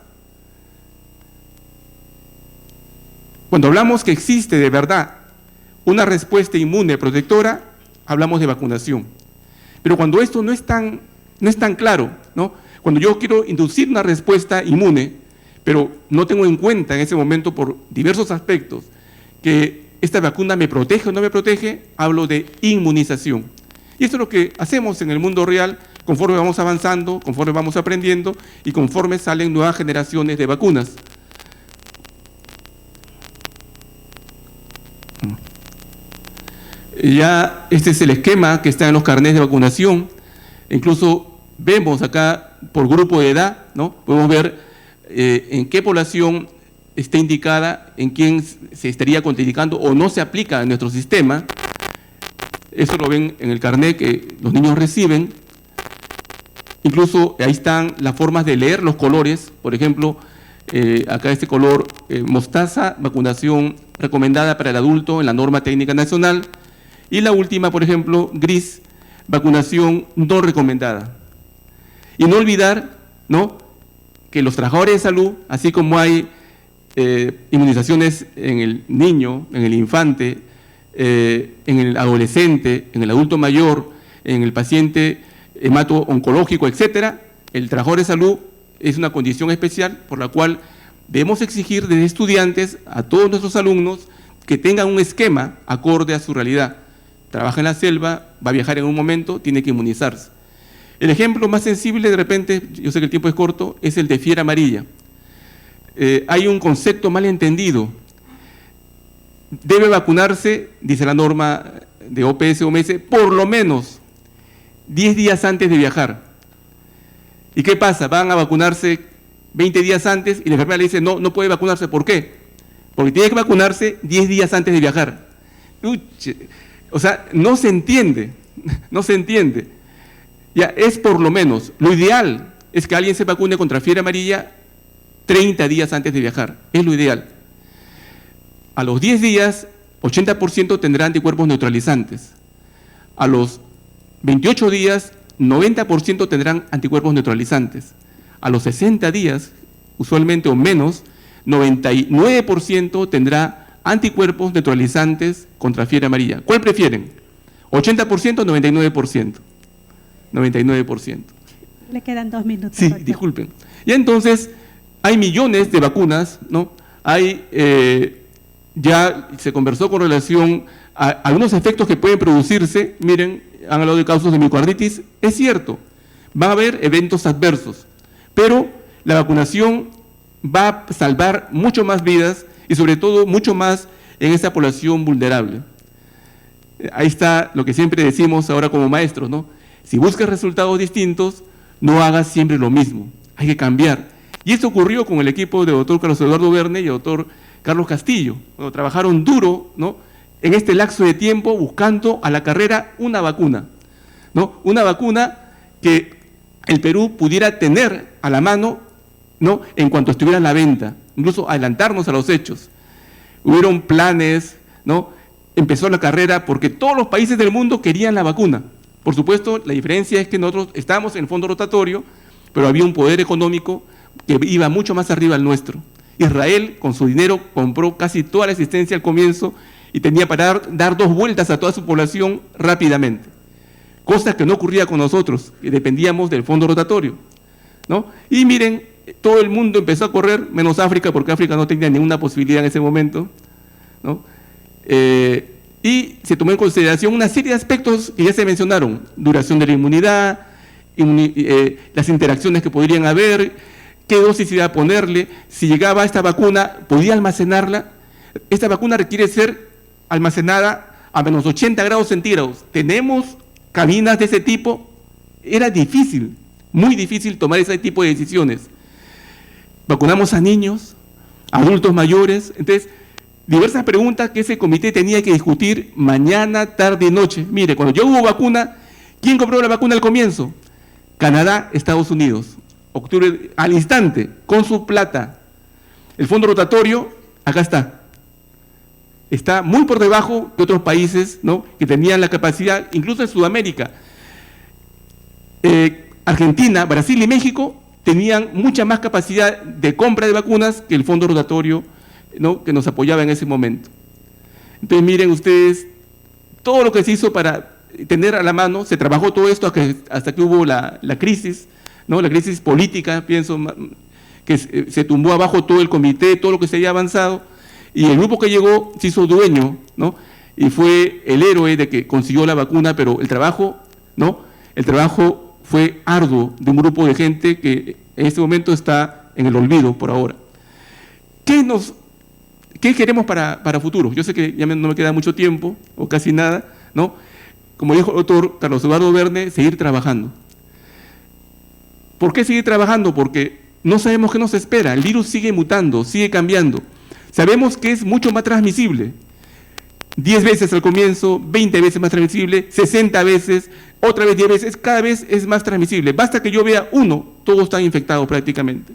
Cuando hablamos que existe de verdad una respuesta inmune protectora, hablamos de vacunación. Pero cuando esto no es tan claro, ¿no?, cuando yo quiero inducir una respuesta inmune, pero no tengo en cuenta en ese momento por diversos aspectos que esta vacuna me protege o no me protege, hablo de inmunización. Y esto es lo que hacemos en el mundo real conforme vamos avanzando, conforme vamos aprendiendo y conforme salen nuevas generaciones de vacunas. Ya este es el esquema que está en los carnets de vacunación. Incluso vemos acá por grupo de edad, ¿no?, podemos ver en qué población está indicada, en quién se estaría contraindicando o no se aplica en nuestro sistema. Eso lo ven en el carnet que los niños reciben. Incluso ahí están las formas de leer los colores. Por ejemplo, acá este color mostaza, vacunación recomendada para el adulto en la norma técnica nacional. Y la última, por ejemplo, gris, vacunación no recomendada. Y no olvidar, ¿no?, que los trabajadores de salud, así como hay inmunizaciones en el niño, en el infante, en el adolescente, en el adulto mayor, en el paciente hemato-oncológico, etcétera, el trabajador de salud es una condición especial por la cual debemos exigir desde estudiantes a todos nuestros alumnos que tengan un esquema acorde a su realidad. Trabaja en la selva, va a viajar en un momento, tiene que inmunizarse. El ejemplo más sensible, de repente, yo sé que el tiempo es corto, es el de fiebre amarilla. Hay un concepto mal entendido. Debe vacunarse, dice la norma de OPS-OMS, por lo menos 10 días antes de viajar. ¿Y qué pasa? Van a vacunarse 20 días antes y la enfermera le dice, no puede vacunarse. ¿Por qué? Porque tiene que vacunarse 10 días antes de viajar. O sea, no se entiende, no se entiende. Ya, es por lo menos, lo ideal es que alguien se vacune contra fiebre amarilla 30 días antes de viajar, es lo ideal. A los 10 días, 80% tendrá anticuerpos neutralizantes. A los 28 días, 90% tendrán anticuerpos neutralizantes. A los 60 días, usualmente o menos, 99% tendrá anticuerpos neutralizantes contra fiebre amarilla. ¿Cuál prefieren? ¿80% o 99%? 99%. Le quedan 2 minutos. Sí, doctor. disculpen. Y entonces, hay millones de vacunas, ¿no? Hay, ya se conversó con relación a algunos efectos que pueden producirse. Miren, han hablado de casos de miocarditis. Es cierto, va a haber eventos adversos, pero la vacunación va a salvar mucho más vidas y sobre todo mucho más en esa población vulnerable. Ahí está lo que siempre decimos ahora como maestros, ¿no? Si buscas resultados distintos, no hagas siempre lo mismo, hay que cambiar. Y esto ocurrió con el equipo de doctor Carlos Eduardo Verne y el doctor Carlos Castillo, cuando trabajaron duro, ¿no?, en este lapso de tiempo buscando a la carrera una vacuna, ¿no? Una vacuna que el Perú pudiera tener a la mano, ¿no?, en cuanto estuviera a la venta, incluso adelantarnos a los hechos. Hubieron planes, ¿no? Empezó la carrera porque todos los países del mundo querían la vacuna. Por supuesto, la diferencia es que nosotros estábamos en el fondo rotatorio, pero había un poder económico que iba mucho más arriba al nuestro. Israel, con su dinero, compró casi toda la existencia al comienzo y tenía para dar 2 vueltas a toda su población rápidamente. Cosa que no ocurría con nosotros, que dependíamos del fondo rotatorio, ¿no? Y miren, todo el mundo empezó a correr, menos África, porque África no tenía ninguna posibilidad en ese momento, ¿no? Y se tomó en consideración una serie de aspectos que ya se mencionaron: duración de la inmunidad, las interacciones que podrían haber, qué dosis iba a ponerle, si llegaba esta vacuna, podía almacenarla. Esta vacuna requiere ser almacenada a menos 80 grados centígrados. ¿Tenemos cabinas de ese tipo? Era difícil, muy difícil tomar ese tipo de decisiones. Vacunamos a niños, adultos mayores. Entonces, diversas preguntas que ese comité tenía que discutir mañana, tarde y noche. Mire, cuando ya hubo vacuna, ¿quién compró la vacuna al comienzo? Canadá, Estados Unidos. Octubre, al instante, con su plata. El fondo rotatorio, acá está muy por debajo de otros países, ¿no?, que tenían la capacidad, incluso en Sudamérica. Argentina, Brasil y México tenían mucha más capacidad de compra de vacunas que el fondo rotatorio, ¿no?, que nos apoyaba en ese momento. Entonces, miren ustedes, todo lo que se hizo para tener a la mano, se trabajó todo esto hasta que hubo la crisis, ¿no?, la crisis política, pienso, que se tumbó abajo todo el comité, todo lo que se había avanzado, y el grupo que llegó se hizo dueño, ¿no?, y fue el héroe de que consiguió la vacuna, pero el trabajo, ¿no?, el trabajo fue arduo de un grupo de gente que en este momento está en el olvido por ahora. ¿Qué queremos para futuro? Yo sé que ya no me queda mucho tiempo, o casi nada, ¿no? Como dijo el doctor Carlos Eduardo Verne, seguir trabajando. ¿Por qué seguir trabajando? Porque no sabemos qué nos espera. El virus sigue mutando, sigue cambiando. Sabemos que es mucho más transmisible. 10 veces al comienzo, 20 veces más transmisible, 60 veces, otra vez 10 veces, cada vez es más transmisible. Basta que yo vea uno, todos están infectados prácticamente.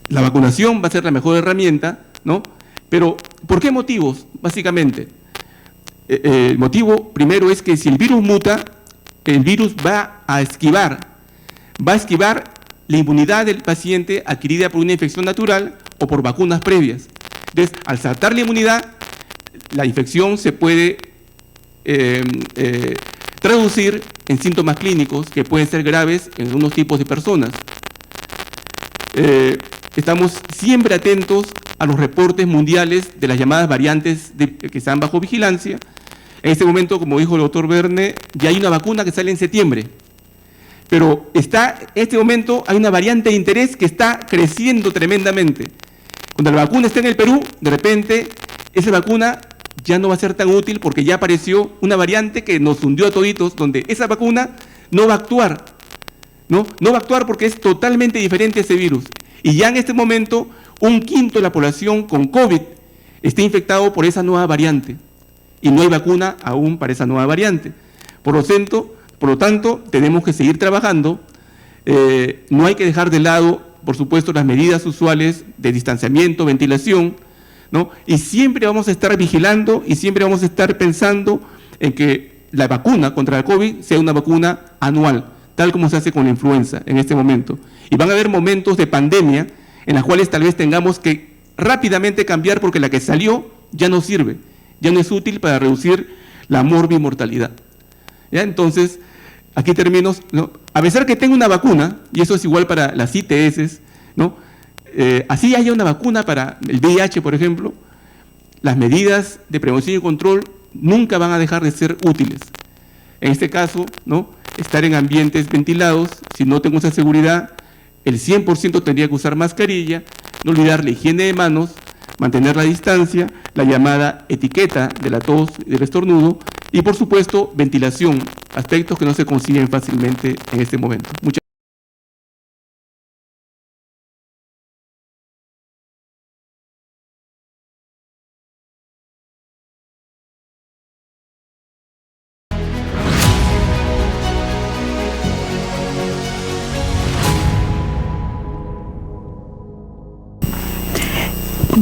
La vacunación va a ser la mejor herramienta, ¿no? Pero, ¿por qué motivos? Básicamente, el motivo primero es que si el virus muta, el virus va a esquivar la inmunidad del paciente adquirida por una infección natural o por vacunas previas. Entonces, al saltar la inmunidad, la infección se puede traducir en síntomas clínicos que pueden ser graves en algunos tipos de personas. Estamos siempre atentos a los reportes mundiales de las llamadas variantes que están bajo vigilancia. En este momento, como dijo el doctor Verne, ya hay una vacuna que sale en septiembre. Pero en este momento hay una variante de interés que está creciendo tremendamente. Cuando la vacuna esté en el Perú, de repente esa vacuna ya no va a ser tan útil porque ya apareció una variante que nos hundió a toditos, donde esa vacuna no va a actuar, ¿no? No va a actuar porque es totalmente diferente a ese virus. Y ya en este momento, 1/5 de la población con COVID está infectado por esa nueva variante. Y no hay vacuna aún para esa nueva variante. Por lo tanto, tenemos que seguir trabajando. No hay que dejar de lado, por supuesto, las medidas usuales de distanciamiento, ventilación, ¿no? Y siempre vamos a estar vigilando y siempre vamos a estar pensando en que la vacuna contra el COVID sea una vacuna anual, tal como se hace con la influenza en este momento. Y van a haber momentos de pandemia en los cuales tal vez tengamos que rápidamente cambiar porque la que salió ya no sirve, ya no es útil para reducir la morbimortalidad. ¿Ya? Entonces, aquí termino, ¿no? A pesar que tenga una vacuna, y eso es igual para las ITS, ¿no? Así haya una vacuna para el VIH, por ejemplo, las medidas de prevención y control nunca van a dejar de ser útiles. En este caso, ¿no?, estar en ambientes ventilados, si no tengo esa seguridad, el 100% tendría que usar mascarilla, no olvidar la higiene de manos, mantener la distancia, la llamada etiqueta de la tos y del estornudo, y por supuesto, ventilación, aspectos que no se consiguen fácilmente en este momento. Muchas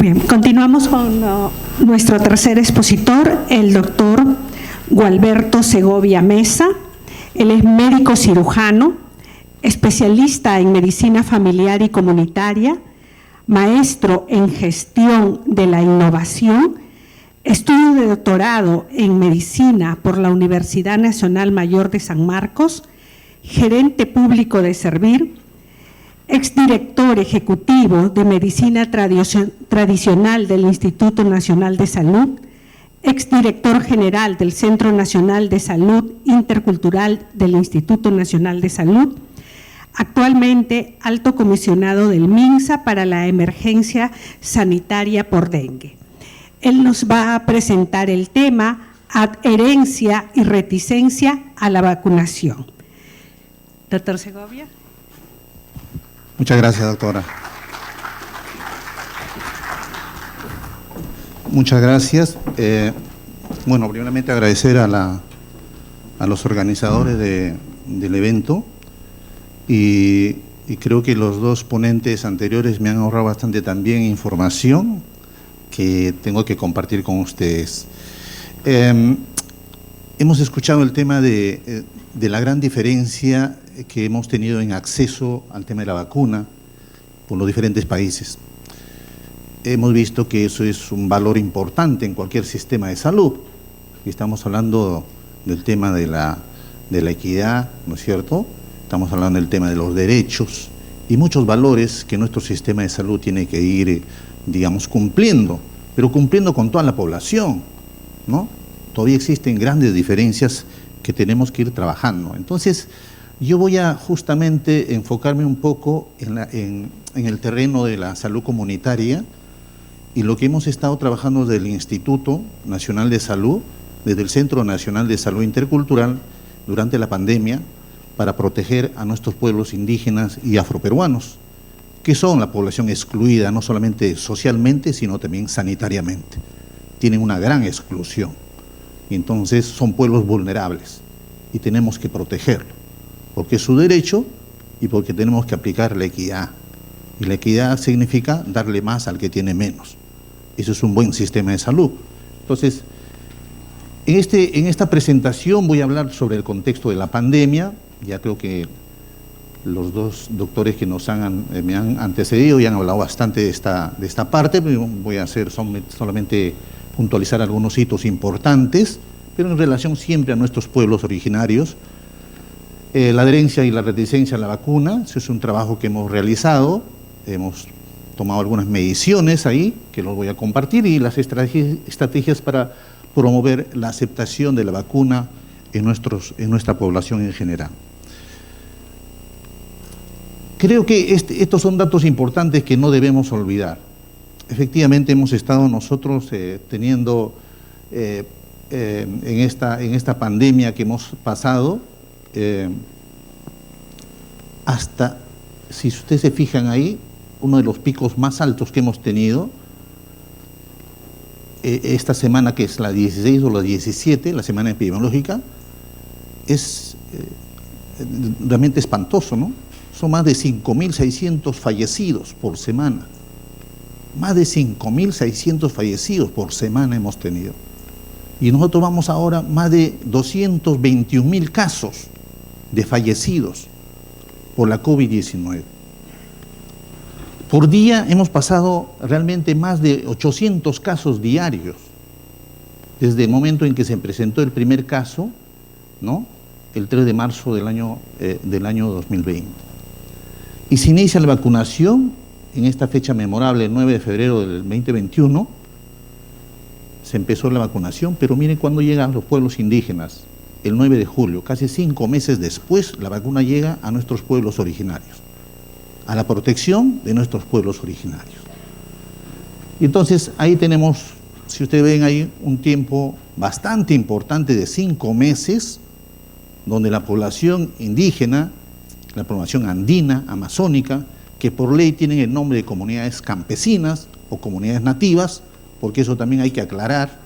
Bien, continuamos con nuestro tercer expositor, el doctor Gualberto Segovia Mesa. Él es médico cirujano, especialista en medicina familiar y comunitaria, maestro en gestión de la innovación, estudio de doctorado en medicina por la Universidad Nacional Mayor de San Marcos, gerente público de Servir, exdirector ejecutivo de Medicina Tradicional del Instituto Nacional de Salud, exdirector general del Centro Nacional de Salud Intercultural del Instituto Nacional de Salud, actualmente alto comisionado del MINSA para la emergencia sanitaria por dengue. Él nos va a presentar el tema adherencia y reticencia a la vacunación. Doctor Segovia. Muchas gracias, doctora. Muchas gracias. Bueno, primeramente agradecer a los organizadores del evento y creo que los dos ponentes anteriores me han ahorrado bastante también información que tengo que compartir con ustedes. Hemos escuchado el tema de la gran diferencia que hemos tenido en acceso al tema de la vacuna por los diferentes países. Hemos visto que eso es un valor importante en cualquier sistema de salud. Y estamos hablando del tema de la equidad, ¿no es cierto? Estamos hablando del tema de los derechos y muchos valores que nuestro sistema de salud tiene que ir, digamos, cumpliendo, pero cumpliendo con toda la población, ¿no? Todavía existen grandes diferencias que tenemos que ir trabajando. Entonces, yo voy a justamente enfocarme un poco en el terreno de la salud comunitaria y lo que hemos estado trabajando desde el Instituto Nacional de Salud, desde el Centro Nacional de Salud Intercultural, durante la pandemia, para proteger a nuestros pueblos indígenas y afroperuanos, que son la población excluida, no solamente socialmente, sino también sanitariamente. Tienen una gran exclusión. Entonces, son pueblos vulnerables y tenemos que protegerlos, porque es su derecho y porque tenemos que aplicar la equidad. Y la equidad significa darle más al que tiene menos. Eso es un buen sistema de salud. Entonces, en esta presentación voy a hablar sobre el contexto de la pandemia. Ya creo que los dos doctores que me han antecedido ya han hablado bastante de esta parte, pero voy a hacer solamente puntualizar algunos hitos importantes, pero en relación siempre a nuestros pueblos originarios. La adherencia y la reticencia a la vacuna, eso es un trabajo que hemos realizado, hemos tomado algunas mediciones ahí, que los voy a compartir, y las estrategias para promover la aceptación de la vacuna en nuestra población en general. Creo que estos son datos importantes que no debemos olvidar. Efectivamente, hemos estado nosotros teniendo en esta pandemia que hemos pasado, hasta, si ustedes se fijan ahí, uno de los picos más altos que hemos tenido esta semana, que es la 16 o la 17, la semana epidemiológica, es realmente espantoso, ¿no? Son más de 5.600 fallecidos por semana. Más de 5.600 fallecidos por semana hemos tenido. Y nosotros vamos ahora más de 221.000 casos de fallecidos por la COVID-19. Por día hemos pasado realmente más de 800 casos diarios, desde el momento en que se presentó el primer caso, ¿no? El 3 de marzo del año 2020. Y se inicia la vacunación en esta fecha memorable, el 9 de febrero del 2021, se empezó la vacunación, pero miren cuándo llegan los pueblos indígenas, el 9 de julio, casi 5 meses después, la vacuna llega a nuestros pueblos originarios, a la protección de nuestros pueblos originarios. Y entonces ahí tenemos, si ustedes ven ahí, un tiempo bastante importante de 5 meses, donde la población indígena, la población andina, amazónica, que por ley tienen el nombre de comunidades campesinas o comunidades nativas, porque eso también hay que aclarar.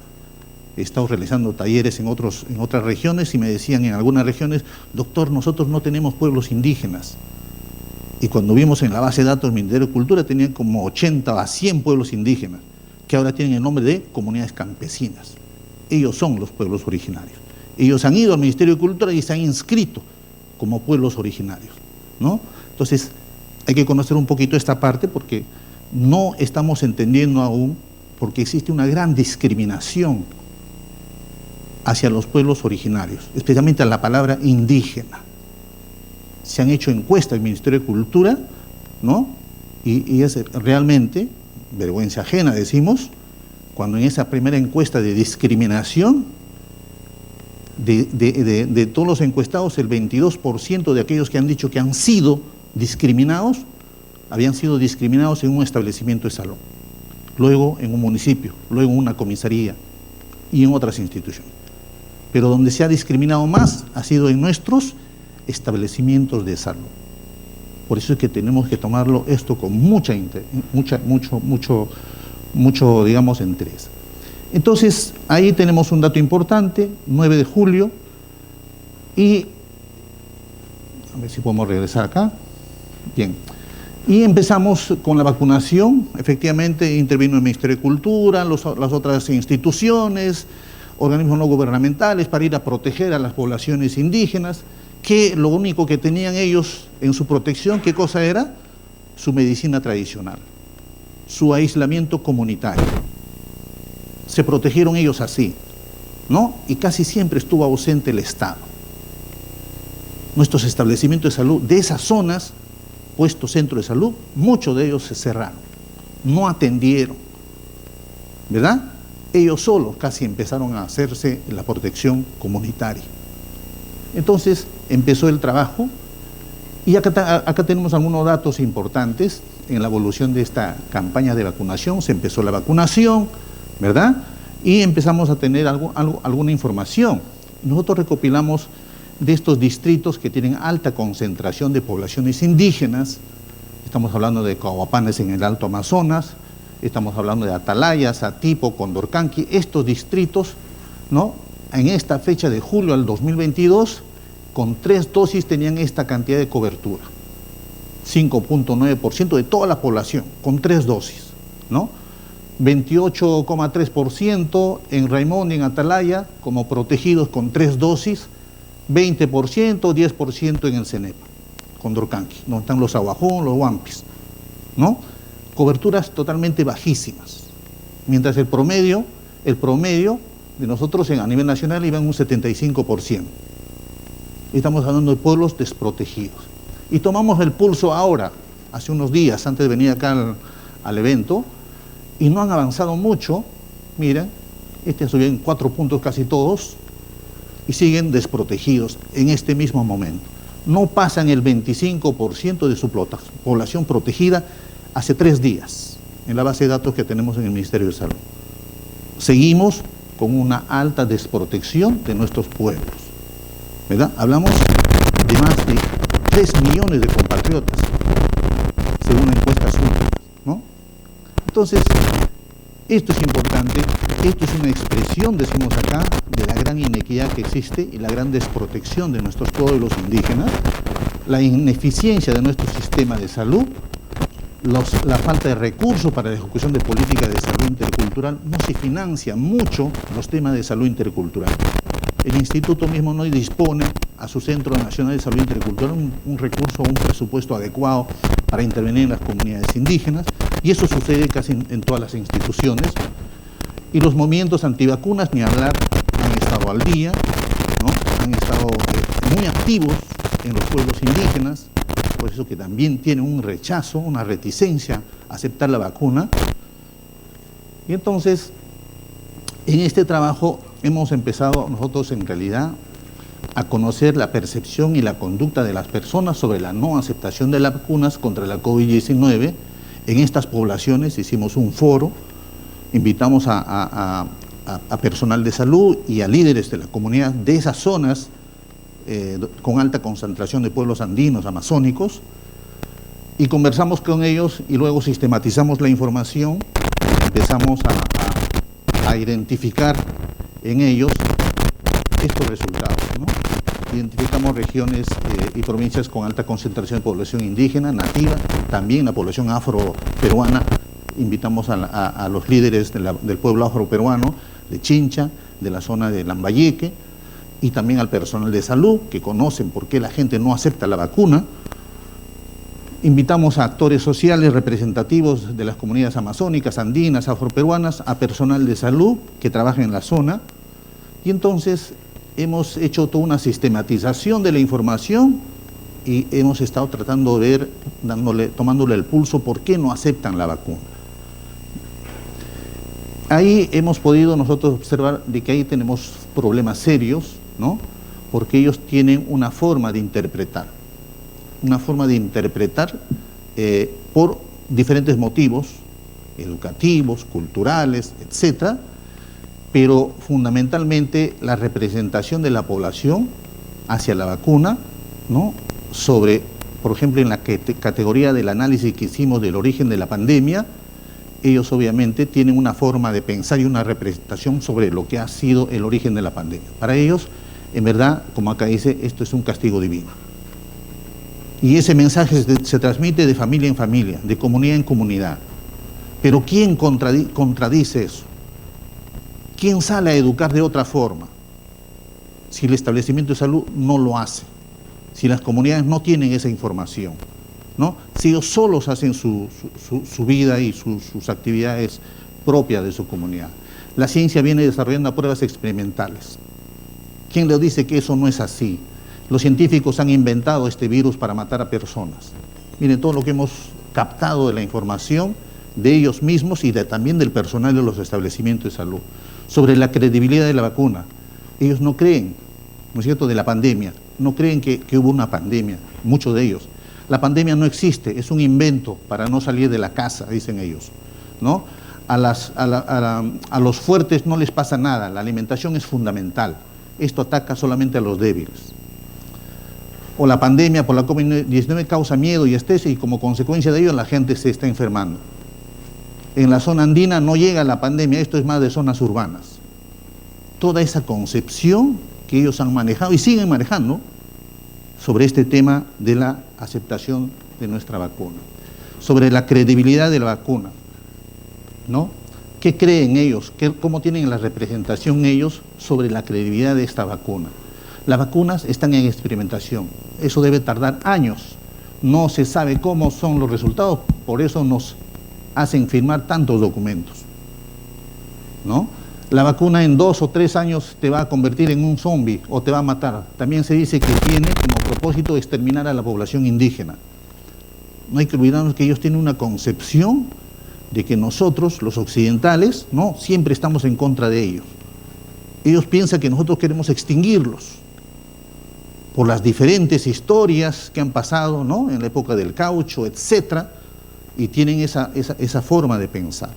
He estado realizando talleres en otras regiones y me decían en algunas regiones, doctor, nosotros no tenemos pueblos indígenas. Y cuando vimos en la base de datos del Ministerio de Cultura, tenían como 80 a 100 pueblos indígenas, que ahora tienen el nombre de comunidades campesinas. Ellos son los pueblos originarios. Ellos han ido al Ministerio de Cultura y se han inscrito como pueblos originarios, ¿no? Entonces, hay que conocer un poquito esta parte porque no estamos entendiendo aún, porque existe una gran discriminación hacia los pueblos originarios, especialmente a la palabra indígena. Se han hecho encuestas en el Ministerio de Cultura, ¿no? Y es realmente vergüenza ajena, decimos, cuando en esa primera encuesta de discriminación, de todos los encuestados, el 22% de aquellos que han dicho que han sido discriminados, habían sido discriminados en un establecimiento de salud, luego en un municipio, luego en una comisaría y en otras instituciones. Pero donde se ha discriminado más ha sido en nuestros establecimientos de salud. Por eso es que tenemos que tomarlo esto con mucho, digamos, interés. Entonces, ahí tenemos un dato importante, 9 de julio, y a ver si podemos regresar acá. Bien, y empezamos con la vacunación. Efectivamente intervino el Ministerio de Cultura, las otras instituciones, organismos no gubernamentales, para ir a proteger a las poblaciones indígenas, que lo único que tenían ellos en su protección, ¿qué cosa era? Su medicina tradicional, su aislamiento comunitario. Se protegieron ellos así, ¿no? Y casi siempre estuvo ausente el Estado. Nuestros establecimientos de salud de esas zonas, puestos centros de salud, muchos de ellos se cerraron, no atendieron, ¿verdad? Ellos solos casi empezaron a hacerse la protección comunitaria. Entonces empezó el trabajo y acá tenemos algunos datos importantes en la evolución de esta campaña de vacunación. Se empezó la vacunación, ¿verdad? Y empezamos a tener alguna información. Nosotros recopilamos de estos distritos que tienen alta concentración de poblaciones indígenas. Estamos hablando de Coahuapanes en el Alto Amazonas, estamos hablando de Atalaya, Satipo, Condorcanqui, estos distritos, ¿no? En esta fecha de julio al 2022, con 3 dosis tenían esta cantidad de cobertura, 5.9% de toda la población, con 3 dosis, ¿no? 28,3% en Raimondi, en Atalaya, como protegidos con 3 dosis, 20%, 10% en el Cenepa, Condorcanqui, donde están los Aguajón, los Huampis, ¿no? Coberturas totalmente bajísimas, mientras el promedio de nosotros a nivel nacional iba en un 75%. Estamos hablando de pueblos desprotegidos. Y tomamos el pulso ahora, hace unos días, antes de venir acá al evento, y no han avanzado mucho. Miren, subieron 4 puntos casi todos, y siguen desprotegidos en este mismo momento. No pasan el 25% de su población protegida hace 3 días, en la base de datos que tenemos en el Ministerio de Salud. Seguimos con una alta desprotección de nuestros pueblos, ¿verdad? Hablamos de más de 3 millones de compatriotas, según encuestas últimas, ¿no? Entonces, esto es importante, esto es una expresión, decimos acá, de la gran inequidad que existe y la gran desprotección de nuestros pueblos indígenas, la ineficiencia de nuestro sistema de salud, la falta de recursos para la ejecución de políticas de salud intercultural. No se financia mucho los temas de salud intercultural. El instituto mismo no dispone a su Centro Nacional de Salud Intercultural un recurso, un presupuesto adecuado para intervenir en las comunidades indígenas, y eso sucede casi en todas las instituciones. Y los movimientos antivacunas, ni hablar, han estado al día, ¿no? Han estado muy activos en los pueblos indígenas, por eso que también tienen un rechazo, una reticencia a aceptar la vacuna. Y entonces, en este trabajo hemos empezado nosotros en realidad a conocer la percepción y la conducta de las personas sobre la no aceptación de las vacunas contra la COVID-19. En estas poblaciones hicimos un foro Invitamos a personal de salud y a líderes de la comunidad de esas zonas con alta concentración de pueblos andinos, amazónicos, y conversamos con ellos y luego sistematizamos la información, empezamos a identificar en ellos estos resultados, ¿no? Identificamos regiones y provincias con alta concentración de población indígena, nativa, también la población afroperuana. Invitamos a los líderes del pueblo afroperuano, de Chincha, de la zona de Lambayeque, y también al personal de salud, que conocen por qué la gente no acepta la vacuna. Invitamos a actores sociales representativos de las comunidades amazónicas, andinas, afroperuanas, a personal de salud que trabaja en la zona, y entonces hemos hecho toda una sistematización de la información y hemos estado tratando de ver, tomándole el pulso por qué no aceptan la vacuna. Ahí hemos podido nosotros observar de que ahí tenemos problemas serios, ¿no? Porque ellos tienen una forma de interpretar por diferentes motivos, educativos, culturales, etcétera, pero fundamentalmente la representación de la población hacia la vacuna, ¿no? Sobre, por ejemplo, en la categoría del análisis que hicimos del origen de la pandemia, ellos obviamente tienen una forma de pensar y una representación sobre lo que ha sido el origen de la pandemia. Para ellos, en verdad, como acá dice, esto es un castigo divino. Y ese mensaje se transmite de familia en familia, de comunidad en comunidad. Pero ¿quién contradice eso? ¿Quién sale a educar de otra forma? Si el establecimiento de salud no lo hace, si las comunidades no tienen esa información, ¿no? Si ellos solos hacen su vida y sus actividades propias de su comunidad. La ciencia viene desarrollando pruebas experimentales. ¿Quién le dice que eso no es así? Los científicos han inventado este virus para matar a personas. Miren todo lo que hemos captado de la información de ellos mismos y también del personal de los establecimientos de salud. Sobre la credibilidad de la vacuna. Ellos no creen, ¿no es cierto?, de la pandemia. No creen que hubo una pandemia, muchos de ellos. La pandemia no existe, es un invento para no salir de la casa, dicen ellos, ¿no? A los fuertes no les pasa nada, la alimentación es fundamental. Esto ataca solamente a los débiles. O la pandemia por la COVID-19 causa miedo y estrés y como consecuencia de ello la gente se está enfermando. En la zona andina no llega la pandemia, esto es más de zonas urbanas. Toda esa concepción que ellos han manejado y siguen manejando sobre este tema de la aceptación de nuestra vacuna, sobre la credibilidad de la vacuna, ¿no? ¿Qué creen ellos? ¿Cómo tienen la representación ellos sobre la credibilidad de esta vacuna? Las vacunas están en experimentación, eso debe tardar años, no se sabe cómo son los resultados, por eso nos hacen firmar tantos documentos, ¿no? La vacuna en 2 o 3 años te va a convertir en un zombie o te va a matar. También se dice que tiene como propósito exterminar a la población indígena. No hay que olvidarnos que ellos tienen una concepción de que nosotros, los occidentales, no, siempre estamos en contra de ellos. Ellos piensan que nosotros queremos extinguirlos por las diferentes historias que han pasado, ¿no?, en la época del caucho, etcétera, y tienen esa forma de pensar.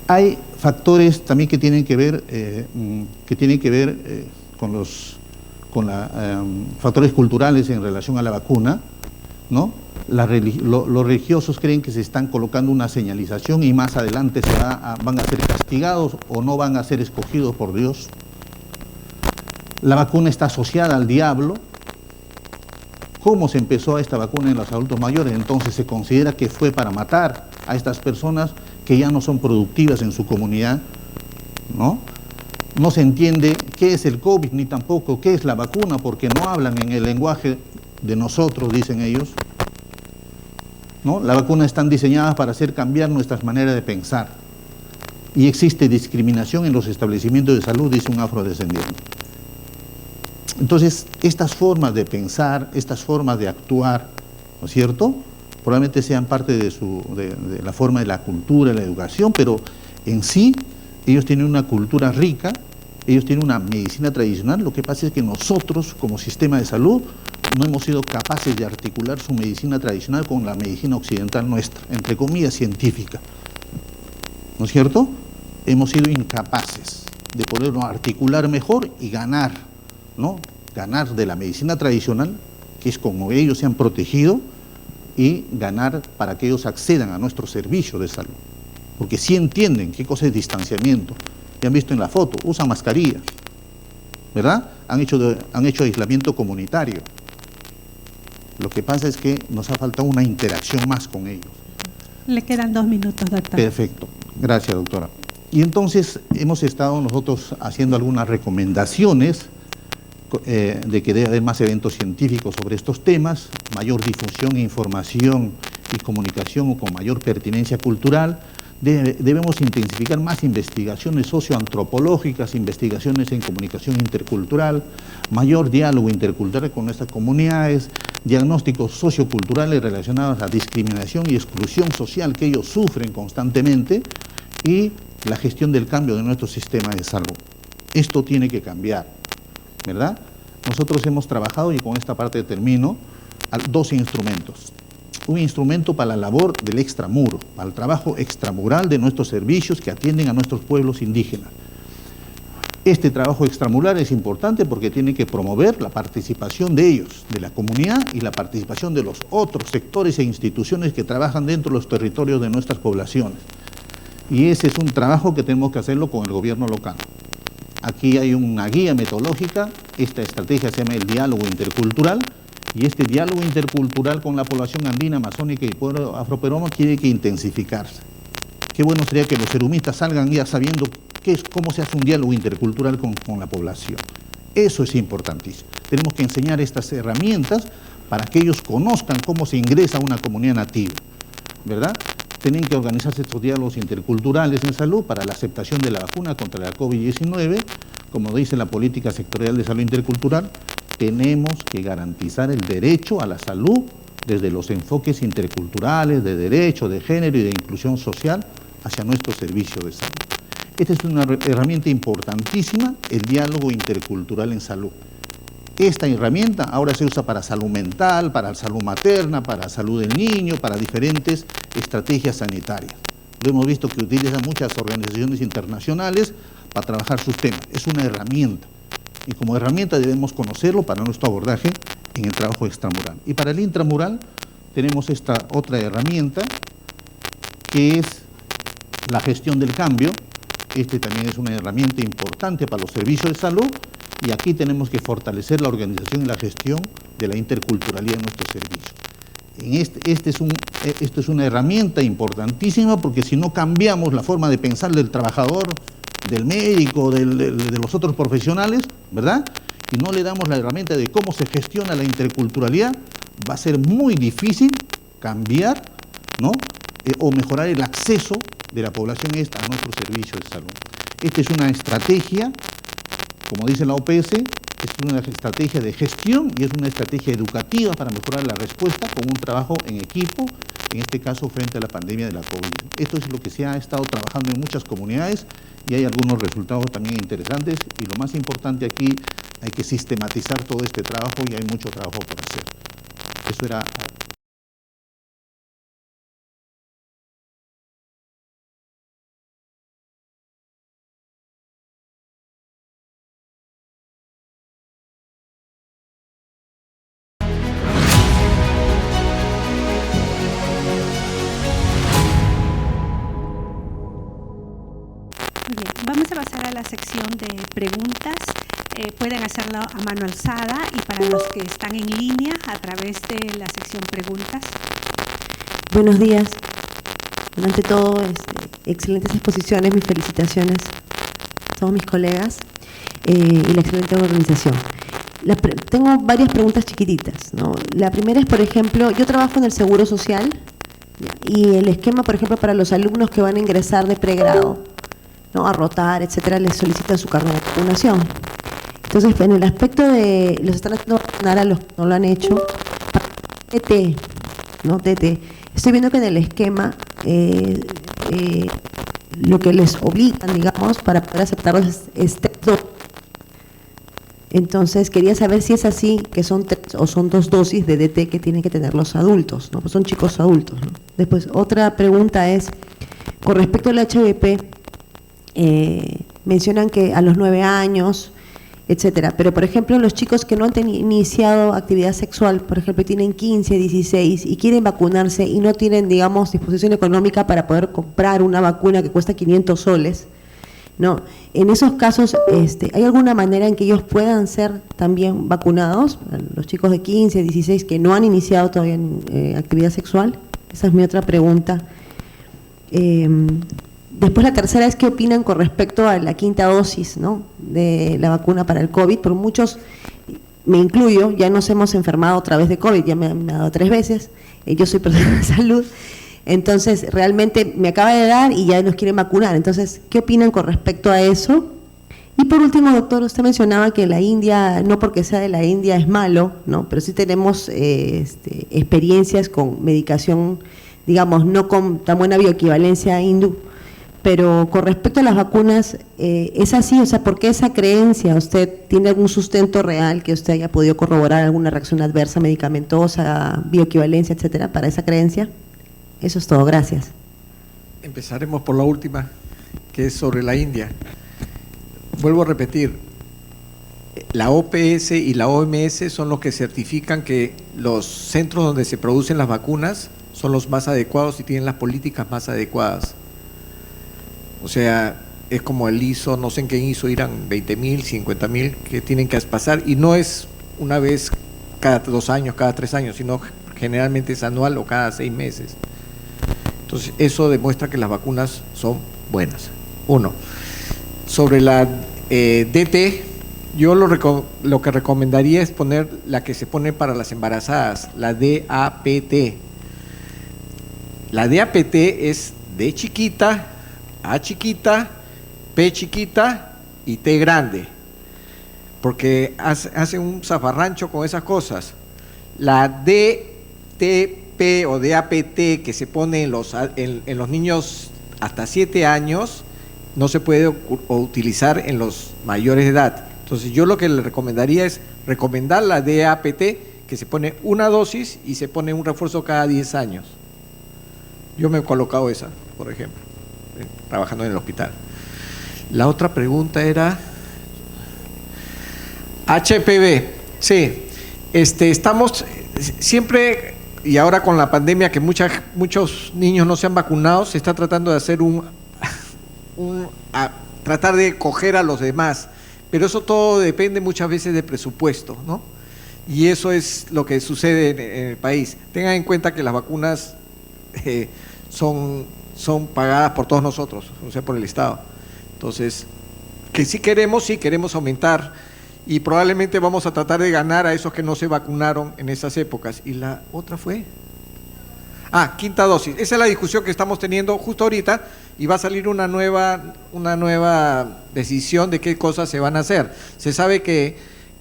Hay factores también que tienen que ver, con factores culturales en relación a la vacuna, ¿no? Los religiosos creen que se están colocando una señalización y más adelante van a ser castigados o no van a ser escogidos por Dios. La vacuna está asociada al diablo. ¿Cómo se empezó esta vacuna en los adultos mayores? Entonces se considera que fue para matar a estas personas que ya no son productivas en su comunidad, ¿no? No se entiende qué es el COVID ni tampoco qué es la vacuna porque no hablan en el lenguaje de nosotros, dicen ellos, ¿no? Las vacunas están diseñadas para hacer cambiar nuestras maneras de pensar y existe discriminación en los establecimientos de salud, dice un afrodescendiente. Entonces, estas formas de pensar, estas formas de actuar, ¿no es cierto?, probablemente sean parte de la forma de la cultura, de la educación, pero en sí ellos tienen una cultura rica, ellos tienen una medicina tradicional. Lo que pasa es que nosotros, como sistema de salud, no hemos sido capaces de articular su medicina tradicional con la medicina occidental nuestra, entre comillas, científica. ¿no es cierto? Hemos sido incapaces de podernos articular mejor y ganar, ¿no? Ganar de la medicina tradicional, que es como ellos se han protegido, y ganar para que ellos accedan a nuestro servicio de salud. Porque sí entienden qué cosa es distanciamiento. Ya han visto en la foto, usan mascarillas, ¿verdad? Han hecho aislamiento comunitario. Lo que pasa es que nos ha faltado una interacción más con ellos. Le quedan 2 minutos, doctor. Perfecto. Gracias, doctora. Y entonces hemos estado nosotros haciendo algunas recomendaciones de que debe haber más eventos científicos sobre estos temas, mayor difusión, información y comunicación con mayor pertinencia cultural. Debemos intensificar más investigaciones socioantropológicas, investigaciones en comunicación intercultural, mayor diálogo intercultural con nuestras comunidades, diagnósticos socioculturales relacionados a discriminación y exclusión social que ellos sufren constantemente y la gestión del cambio de nuestro sistema de salud. Esto tiene que cambiar, ¿verdad? Nosotros hemos trabajado, y con esta parte termino, 2 instrumentos. Un instrumento para la labor del extramuro, para el trabajo extramural de nuestros servicios que atienden a nuestros pueblos indígenas. Este trabajo extramural es importante porque tiene que promover la participación de ellos, de la comunidad, y la participación de los otros sectores e instituciones que trabajan dentro de los territorios de nuestras poblaciones. Y ese es un trabajo que tenemos que hacerlo con el gobierno local. Aquí hay una guía metodológica, esta estrategia se llama el diálogo intercultural, y este diálogo intercultural con la población andina, amazónica y pueblo afroperuano tiene que intensificarse. Qué bueno sería que los serumistas salgan ya sabiendo cómo se hace un diálogo intercultural con la población. Eso es importantísimo. Tenemos que enseñar estas herramientas para que ellos conozcan cómo se ingresa a una comunidad nativa, ¿verdad? Tienen que organizarse estos diálogos interculturales en salud para la aceptación de la vacuna contra la COVID-19. Como dice la política sectorial de salud intercultural, tenemos que garantizar el derecho a la salud desde los enfoques interculturales, de derecho, de género y de inclusión social hacia nuestro servicio de salud. Esta es una herramienta importantísima, el diálogo intercultural en salud. Esta herramienta ahora se usa para salud mental, para salud materna, para salud del niño, para diferentes estrategias sanitarias. Lo hemos visto que utilizan muchas organizaciones internacionales para trabajar sus temas. Es una herramienta. Y como herramienta debemos conocerlo para nuestro abordaje en el trabajo extramural. Y para el intramural tenemos esta otra herramienta que es la gestión del cambio. Este también es una herramienta importante para los servicios de salud y aquí tenemos que fortalecer la organización y la gestión de la interculturalidad de nuestros servicios. Esto es una herramienta importantísima porque si no cambiamos la forma de pensar del trabajador, del médico, de los otros profesionales, ¿verdad? Y no le damos la herramienta de cómo se gestiona la interculturalidad, va a ser muy difícil cambiar, ¿no? O mejorar el acceso de la población a nuestros servicios de salud. Esta es una estrategia, como dice la OPS, es una estrategia de gestión y es una estrategia educativa para mejorar la respuesta con un trabajo en equipo, en este caso frente a la pandemia de la COVID. Esto es lo que se ha estado trabajando en muchas comunidades y hay algunos resultados también interesantes y lo más importante aquí, hay que sistematizar todo este trabajo y hay mucho trabajo por hacer. Eso era... Muy bien, vamos a pasar a la sección de preguntas. Pueden hacerlo a mano alzada y para los que están en línea a través de la sección preguntas. Buenos días. Ante todo, excelentes exposiciones, mis felicitaciones a todos mis colegas y la excelente organización. Tengo varias preguntas chiquititas, ¿no? La primera es, por ejemplo, yo trabajo en el Seguro Social y el esquema, por ejemplo, para los alumnos que van a ingresar de pregrado, ¿no? A rotar, etcétera, les solicitan su carnet de vacunación. Entonces, en el aspecto de los están haciendo vacunar a los que no lo han hecho, TT, ¿no? TT. Estoy viendo que en el esquema lo que les obligan, digamos, para poder aceptarlos es 3 dosis. Entonces, quería saber si es así, que son 3 o son 2 dosis de DT que tienen que tener los adultos, ¿no? Pues son chicos adultos, ¿no? Después, otra pregunta es, Con respecto al HVP, mencionan que a los 9 años, etcétera, pero por ejemplo los chicos que no han iniciado actividad sexual, por ejemplo tienen 15, 16 y quieren vacunarse y no tienen, digamos, disposición económica para poder comprar una vacuna que cuesta 500 soles, ¿no? En esos casos, ¿hay alguna manera en que ellos puedan ser también vacunados? Los chicos de 15, 16 que no han iniciado todavía actividad sexual. Esa es mi otra pregunta. Después la tercera es qué opinan con respecto a la quinta dosis, ¿no?, de la vacuna para el COVID. Por muchos, me incluyo, ya nos hemos enfermado otra vez de COVID, ya me ha dado 3 veces, yo soy persona de salud, entonces realmente me acaba de dar y ya nos quieren vacunar. Entonces, ¿qué opinan con respecto a eso? Y por último, doctor, usted mencionaba que la India, no porque sea de la India es malo, ¿no?, pero sí tenemos experiencias con medicación, digamos, no con tan buena bioequivalencia hindú. Pero con respecto a las vacunas, ¿es así? O sea, ¿por qué esa creencia? ¿Usted tiene algún sustento real que usted haya podido corroborar, alguna reacción adversa, medicamentosa, bioequivalencia, etcétera, para esa creencia? Eso es todo, gracias. Empezaremos por la última, que es sobre la India. Vuelvo a repetir, la OPS y la OMS son los que certifican que los centros donde se producen las vacunas son los más adecuados y tienen las políticas más adecuadas. O sea, es como el ISO, no sé en qué ISO irán, 20.000, 50.000 que tienen que pasar, y no es una vez cada 2 años, cada 3 años, sino generalmente es anual o cada 6 meses. Entonces, eso demuestra que las vacunas son buenas. 1. Sobre la DT, yo lo que recomendaría es poner la que se pone para las embarazadas, la DAPT. La DAPT es D chiquita, A chiquita, P chiquita y T grande, porque hacen un zafarrancho con esas cosas. La DTP o DAPT que se pone en los niños hasta 7 años no se puede utilizar en los mayores de edad. Entonces yo lo que le recomendaría es recomendar la DAPT, que se pone una dosis y se pone un refuerzo cada 10 años. Yo me he colocado esa, por ejemplo, trabajando en el hospital. La otra pregunta era HPV. Sí, estamos siempre, y ahora con la pandemia que muchos niños no se han vacunado, se está tratando de hacer tratar de coger a los demás, pero eso todo depende muchas veces de presupuesto, ¿no? Y eso es lo que sucede en el país. Tengan en cuenta que las vacunas son pagadas por todos nosotros, o sea, por el Estado. Entonces, que sí queremos aumentar, y probablemente vamos a tratar de ganar a esos que no se vacunaron en esas épocas. ¿Y la otra fue? Quinta dosis. Esa es la discusión que estamos teniendo justo ahorita, y va a salir una nueva decisión de qué cosas se van a hacer. Se sabe que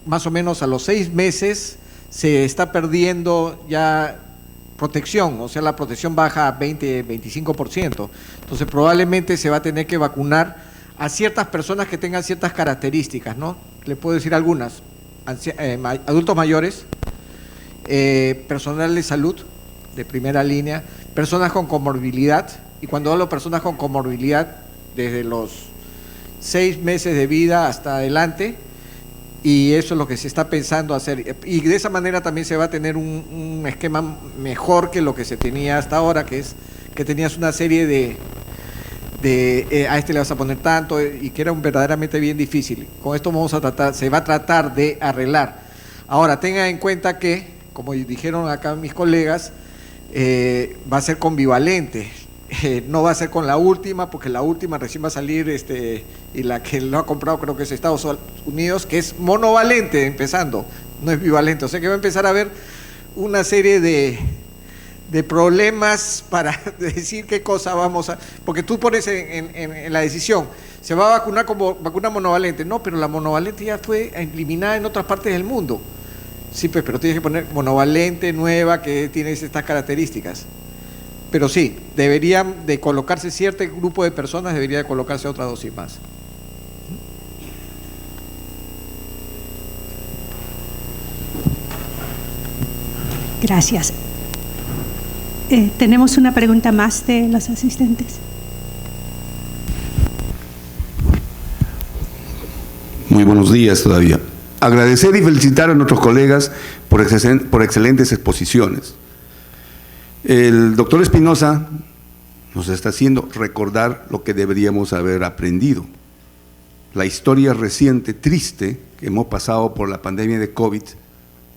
más o menos a los 6 meses se está perdiendo ya protección, o sea, la protección baja a 20-25%. Entonces probablemente se va a tener que vacunar a ciertas personas que tengan ciertas características, ¿no? Le puedo decir algunas: adultos mayores, personal de salud de primera línea, personas con comorbilidad, y cuando hablo de personas con comorbilidad, desde los 6 meses de vida hasta adelante, y eso es lo que se está pensando hacer, y de esa manera también se va a tener un esquema mejor que lo que se tenía hasta ahora, que es que tenías una serie de a este le vas a poner tanto, y que era verdaderamente bien difícil. Con esto se va a tratar de arreglar. Ahora, tengan en cuenta que, como dijeron acá mis colegas, va a ser con bivalente, no va a ser con la última, porque la última recién va a salir, y la que lo ha comprado creo que es Estados Unidos, que es monovalente empezando, no es bivalente. O sea que va a empezar a haber una serie de problemas para decir qué cosa vamos a… Porque tú pones en la decisión, se va a vacunar como vacuna monovalente. No, pero la monovalente ya fue eliminada en otras partes del mundo. Sí, pues, pero tienes que poner monovalente, nueva, que tiene estas características. Pero sí, deberían de colocarse cierto grupo de personas, debería de colocarse otra dosis más. Gracias. Tenemos una pregunta más de los asistentes. buenos días todavía. Agradecer y felicitar a nuestros colegas por excelentes exposiciones. El doctor Espinosa nos está haciendo recordar lo que deberíamos haber aprendido. La historia reciente, triste, que hemos pasado por la pandemia de COVID,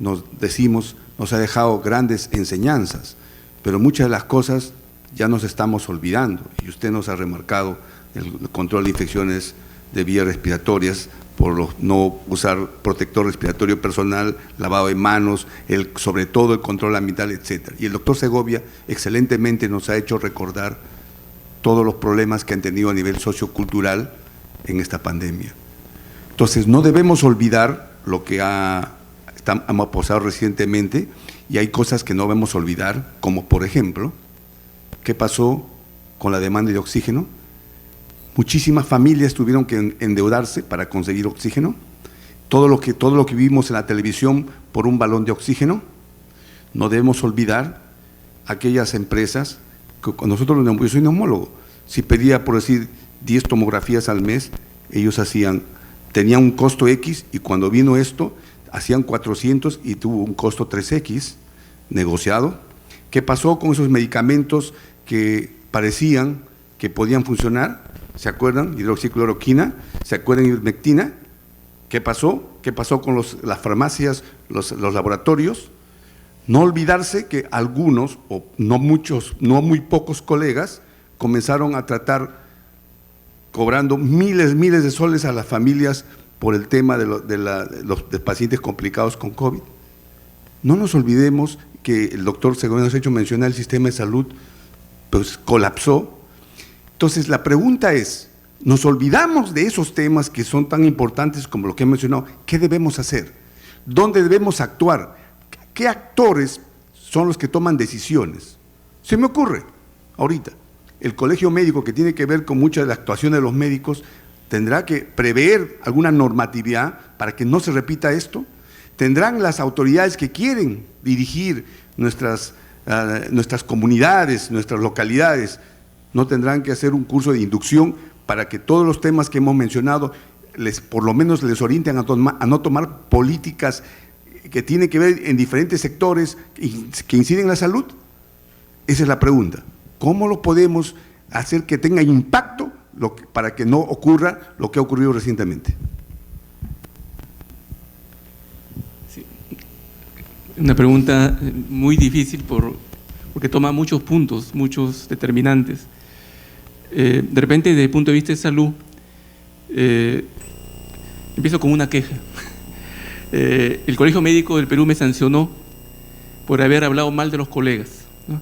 nos ha dejado grandes enseñanzas, pero muchas de las cosas ya nos estamos olvidando, y usted nos ha remarcado el control de infecciones de vías respiratorias, por no usar protector respiratorio personal, lavado de manos, sobre todo el control ambiental, etcétera. Y el doctor Segovia excelentemente nos ha hecho recordar todos los problemas que han tenido a nivel sociocultural en esta pandemia. Entonces, no debemos olvidar lo que hemos pasado recientemente, y hay cosas que no debemos olvidar, como por ejemplo, ¿qué pasó con la demanda de oxígeno? Muchísimas familias tuvieron que endeudarse para conseguir oxígeno. Todo lo que vimos en la televisión por un balón de oxígeno. No debemos olvidar aquellas empresas que nosotros, yo soy neumólogo, si pedía, por decir, 10 tomografías al mes, ellos tenían un costo X, y cuando vino esto, hacían 400 y tuvo un costo 3X negociado. ¿Qué pasó con esos medicamentos que parecían que podían funcionar? ¿Se acuerdan? Hidroxicloroquina, ¿se acuerdan? Ivermectina. ¿Qué pasó? ¿Qué pasó con las farmacias, los laboratorios? No olvidarse que algunos, o no muchos, no muy pocos colegas, comenzaron a tratar cobrando miles de soles a las familias por el tema de los pacientes complicados con COVID. No nos olvidemos que el doctor Segovia nos ha hecho mencionar el sistema de salud, pues colapsó. Entonces, la pregunta es, ¿nos olvidamos de esos temas que son tan importantes como lo que he mencionado? ¿Qué debemos hacer? ¿Dónde debemos actuar? ¿Qué actores son los que toman decisiones? Se me ocurre, ahorita, el colegio médico, que tiene que ver con mucha de la actuación de los médicos, tendrá que prever alguna normatividad para que no se repita esto. Tendrán las autoridades que quieren dirigir nuestras comunidades, nuestras localidades, no tendrán que hacer un curso de inducción para que todos los temas que hemos mencionado por lo menos les orienten a no tomar políticas que tienen que ver en diferentes sectores que inciden en la salud. Esa es la pregunta. ¿Cómo lo podemos hacer que tenga impacto para que no ocurra lo que ha ocurrido recientemente? Sí. Una pregunta muy difícil porque toma muchos puntos, muchos determinantes. De repente, desde el punto de vista de salud, empiezo con una queja. El Colegio Médico del Perú me sancionó por haber hablado mal de los colegas, ¿no?,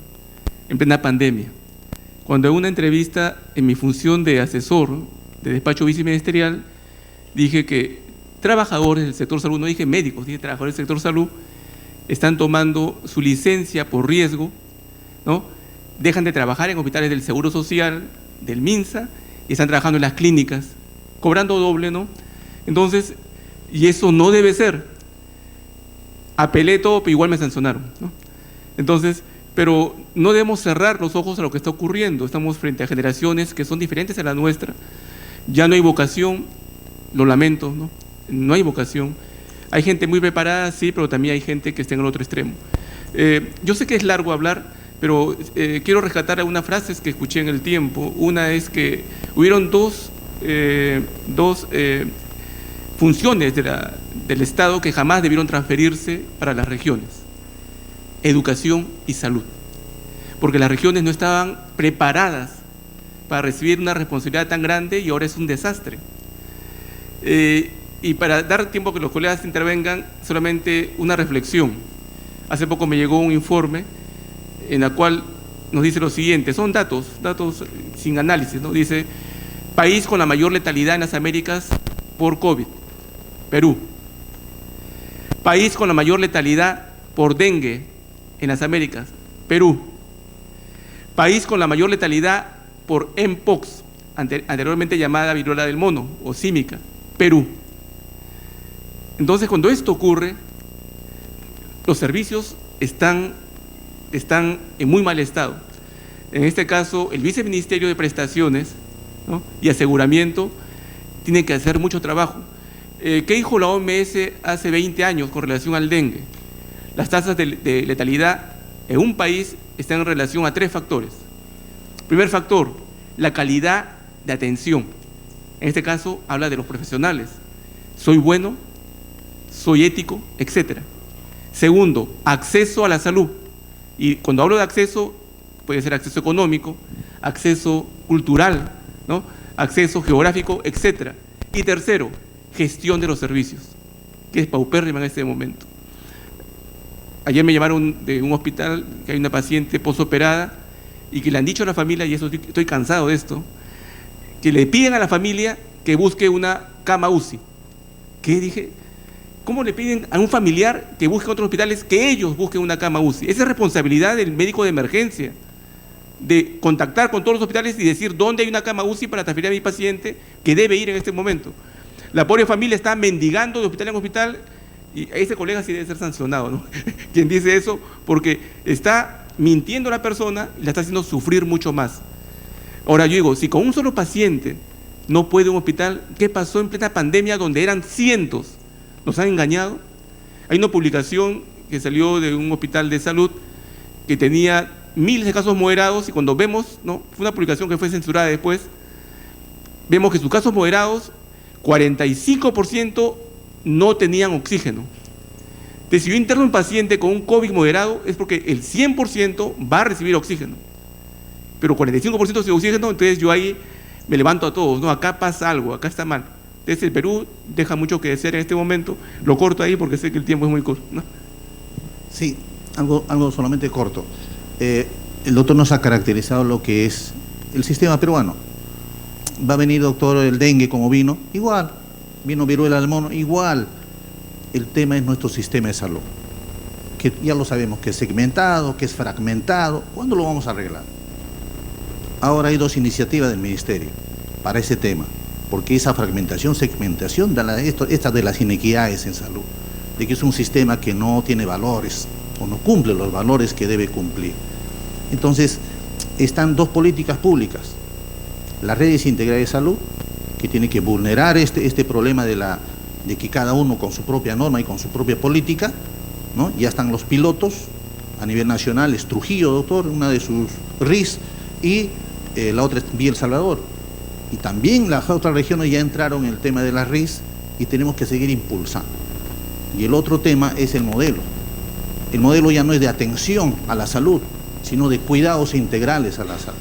en plena pandemia. Cuando en una entrevista, en mi función de asesor de despacho viceministerial, dije que trabajadores del sector salud, no dije médicos, dije trabajadores del sector salud, están tomando su licencia por riesgo, ¿no?, dejan de trabajar en hospitales del Seguro Social, del MINSA, y están trabajando en las clínicas, cobrando doble, ¿no? Entonces, y eso no debe ser. Apelé todo, pero igual me sancionaron, ¿no? Entonces, pero no debemos cerrar los ojos a lo que está ocurriendo. Estamos frente a generaciones que son diferentes a la nuestra. Ya no hay vocación, lo lamento, ¿no? No hay vocación. Hay gente muy preparada, sí, pero también hay gente que está en el otro extremo. Yo sé que es largo hablar, pero quiero rescatar algunas frases que escuché en el tiempo. Una es que hubieron dos funciones del Estado que jamás debieron transferirse para las regiones: educación y salud, porque las regiones no estaban preparadas para recibir una responsabilidad tan grande y ahora es un desastre. Y para dar tiempo a que los colegas intervengan, solamente una reflexión. Hace poco me llegó un informe en el cual nos dice lo siguiente, son datos sin análisis, ¿no? Dice: país con la mayor letalidad en las Américas por COVID, Perú. País con la mayor letalidad por dengue en las Américas, Perú. País con la mayor letalidad por Mpox, anteriormente llamada viruela del mono o símica, Perú. Entonces, cuando esto ocurre, los servicios están en muy mal estado. En este caso, el Viceministerio de Prestaciones, ¿no?, y Aseguramiento tiene que hacer mucho trabajo. ¿Qué dijo la OMS hace 20 años con relación al dengue? Las tasas de letalidad en un país están en relación a 3 factores. Primer factor, la calidad de atención. En este caso, habla de los profesionales. Soy bueno, soy ético, etc. Segundo, acceso a la salud. Y cuando hablo de acceso, puede ser acceso económico, acceso cultural, ¿no? Acceso geográfico, etc. Y tercero, gestión de los servicios, que es paupérrima en este momento. Ayer me llamaron de un hospital que hay una paciente posoperada y que le han dicho a la familia, y eso estoy cansado de esto, que le piden a la familia que busque una cama UCI. ¿Qué dije? ¿Cómo le piden a un familiar que busque otros hospitales que ellos busquen una cama UCI? Esa es responsabilidad del médico de emergencia, de contactar con todos los hospitales y decir dónde hay una cama UCI para transferir a mi paciente que debe ir en este momento. La pobre familia está mendigando de hospital en hospital y ese colega sí debe ser sancionado, ¿no? Quien dice eso, porque está mintiendo a la persona y la está haciendo sufrir mucho más. Ahora yo digo, si con un solo paciente no puede un hospital, ¿qué pasó en plena pandemia donde eran cientos? ¿Nos han engañado? Hay una publicación que salió de un hospital de salud que tenía miles de casos moderados y cuando vemos, ¿no? Fue una publicación que fue censurada después, vemos que sus casos moderados, 45% no tenían oxígeno. Entonces, si yo interno un paciente con un COVID moderado, es porque el 100% va a recibir oxígeno. Pero 45% sin oxígeno, entonces yo ahí me levanto a todos, ¿no? Acá pasa algo, acá está mal. Entonces el Perú deja mucho que desear en este momento. Lo corto ahí porque sé que el tiempo es muy corto, ¿no? Sí, algo solamente corto. El doctor nos ha caracterizado lo que es el sistema peruano. Va a venir, doctor, el dengue como vino, igual. Vino viruela del mono, igual. El tema es nuestro sistema de salud, que ya lo sabemos, que es segmentado, que es fragmentado. ¿Cuándo lo vamos a arreglar? Ahora hay 2 iniciativas del Ministerio para ese tema, porque esa fragmentación, segmentación, esta de las inequidades en salud, de que es un sistema que no tiene valores o no cumple los valores que debe cumplir. Entonces, están 2 políticas públicas. Las redes integrales de salud, que tiene que vulnerar este problema de que cada uno con su propia norma y con su propia política, ¿no? Ya están los pilotos a nivel nacional, es Trujillo, doctor, una de sus RIS, y la otra es Villa El Salvador. Y también las otras regiones ya entraron en el tema de las RIS y tenemos que seguir impulsando. Y el otro tema es el modelo. El modelo ya no es de atención a la salud, sino de cuidados integrales a la salud.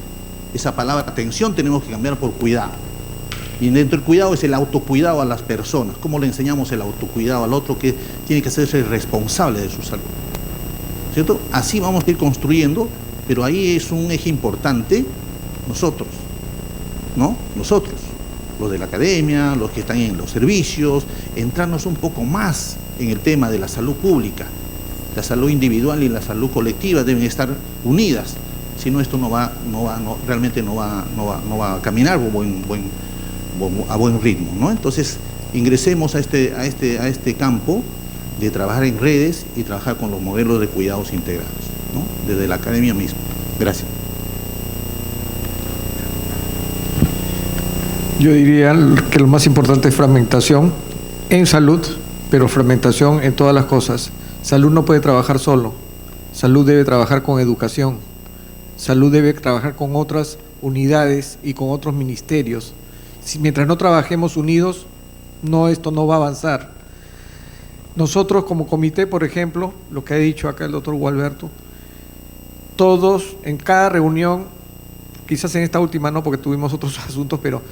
Esa palabra atención tenemos que cambiar por cuidado. Y dentro del cuidado es el autocuidado a las personas. ¿Cómo le enseñamos el autocuidado al otro que tiene que hacerse responsable de su salud? ¿Cierto? Así vamos a ir construyendo, pero ahí es un eje importante nosotros, ¿no? Nosotros, los de la academia, los que están en los servicios, entrarnos un poco más en el tema de la salud pública. La salud individual y la salud colectiva deben estar unidas. Si no, esto realmente no va a caminar a buen ritmo, ¿no? Entonces, ingresemos a este campo de trabajar en redes y trabajar con los modelos de cuidados integrales, ¿no? Desde la academia misma. Gracias. Yo diría que lo más importante es fragmentación en salud, pero fragmentación en todas las cosas. Salud no puede trabajar solo, salud debe trabajar con educación, salud debe trabajar con otras unidades y con otros ministerios. Mientras no trabajemos unidos, esto no va a avanzar. Nosotros como comité, por ejemplo, lo que ha dicho acá el doctor Gualberto, todos en cada reunión, quizás en esta última no porque tuvimos otros asuntos, pero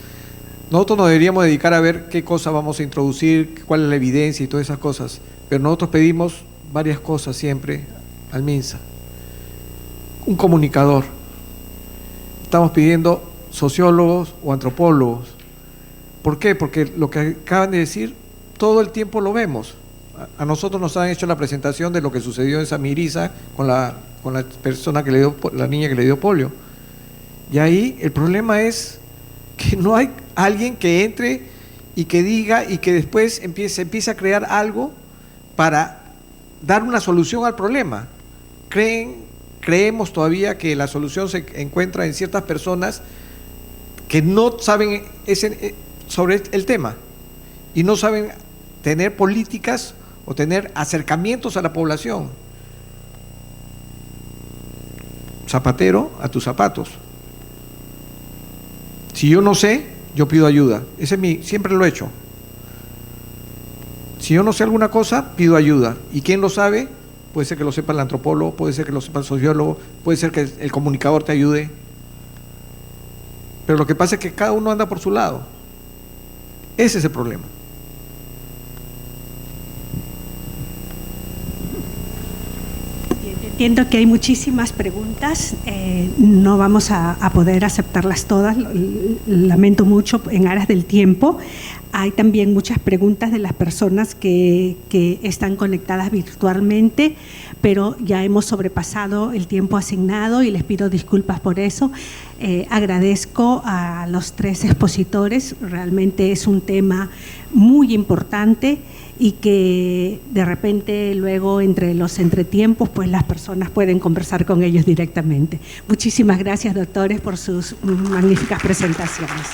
nosotros nos deberíamos dedicar a ver qué cosa vamos a introducir, cuál es la evidencia y todas esas cosas. Pero nosotros pedimos varias cosas siempre al MINSA. Un comunicador. Estamos pidiendo sociólogos o antropólogos. ¿Por qué? Porque lo que acaban de decir, todo el tiempo lo vemos. A nosotros nos han hecho la presentación de lo que sucedió en Samiriza con la persona que le dio, la niña que le dio polio. Y ahí el problema es que no hay alguien que entre y que diga y que después empiece a crear algo para dar una solución al problema. Creemos todavía que la solución se encuentra en ciertas personas que no saben sobre el tema y no saben tener políticas o tener acercamientos a la población. Zapatero a tus zapatos. Si yo no sé, yo pido ayuda. Ese es siempre lo he hecho. Si yo no sé alguna cosa, pido ayuda. ¿Y quién lo sabe? Puede ser que lo sepa el antropólogo, puede ser que lo sepa el sociólogo, puede ser que el comunicador te ayude. Pero lo que pasa es que cada uno anda por su lado. Ese es el problema. Entiendo que hay muchísimas preguntas, no vamos a poder aceptarlas todas, lamento mucho en aras del tiempo. Hay también muchas preguntas de las personas que están conectadas virtualmente, pero ya hemos sobrepasado el tiempo asignado y les pido disculpas por eso. Agradezco a los 3 expositores, realmente es un tema muy importante y que de repente luego entre los entretiempos pues las personas pueden conversar con ellos directamente. Muchísimas gracias, doctores, por sus magníficas presentaciones.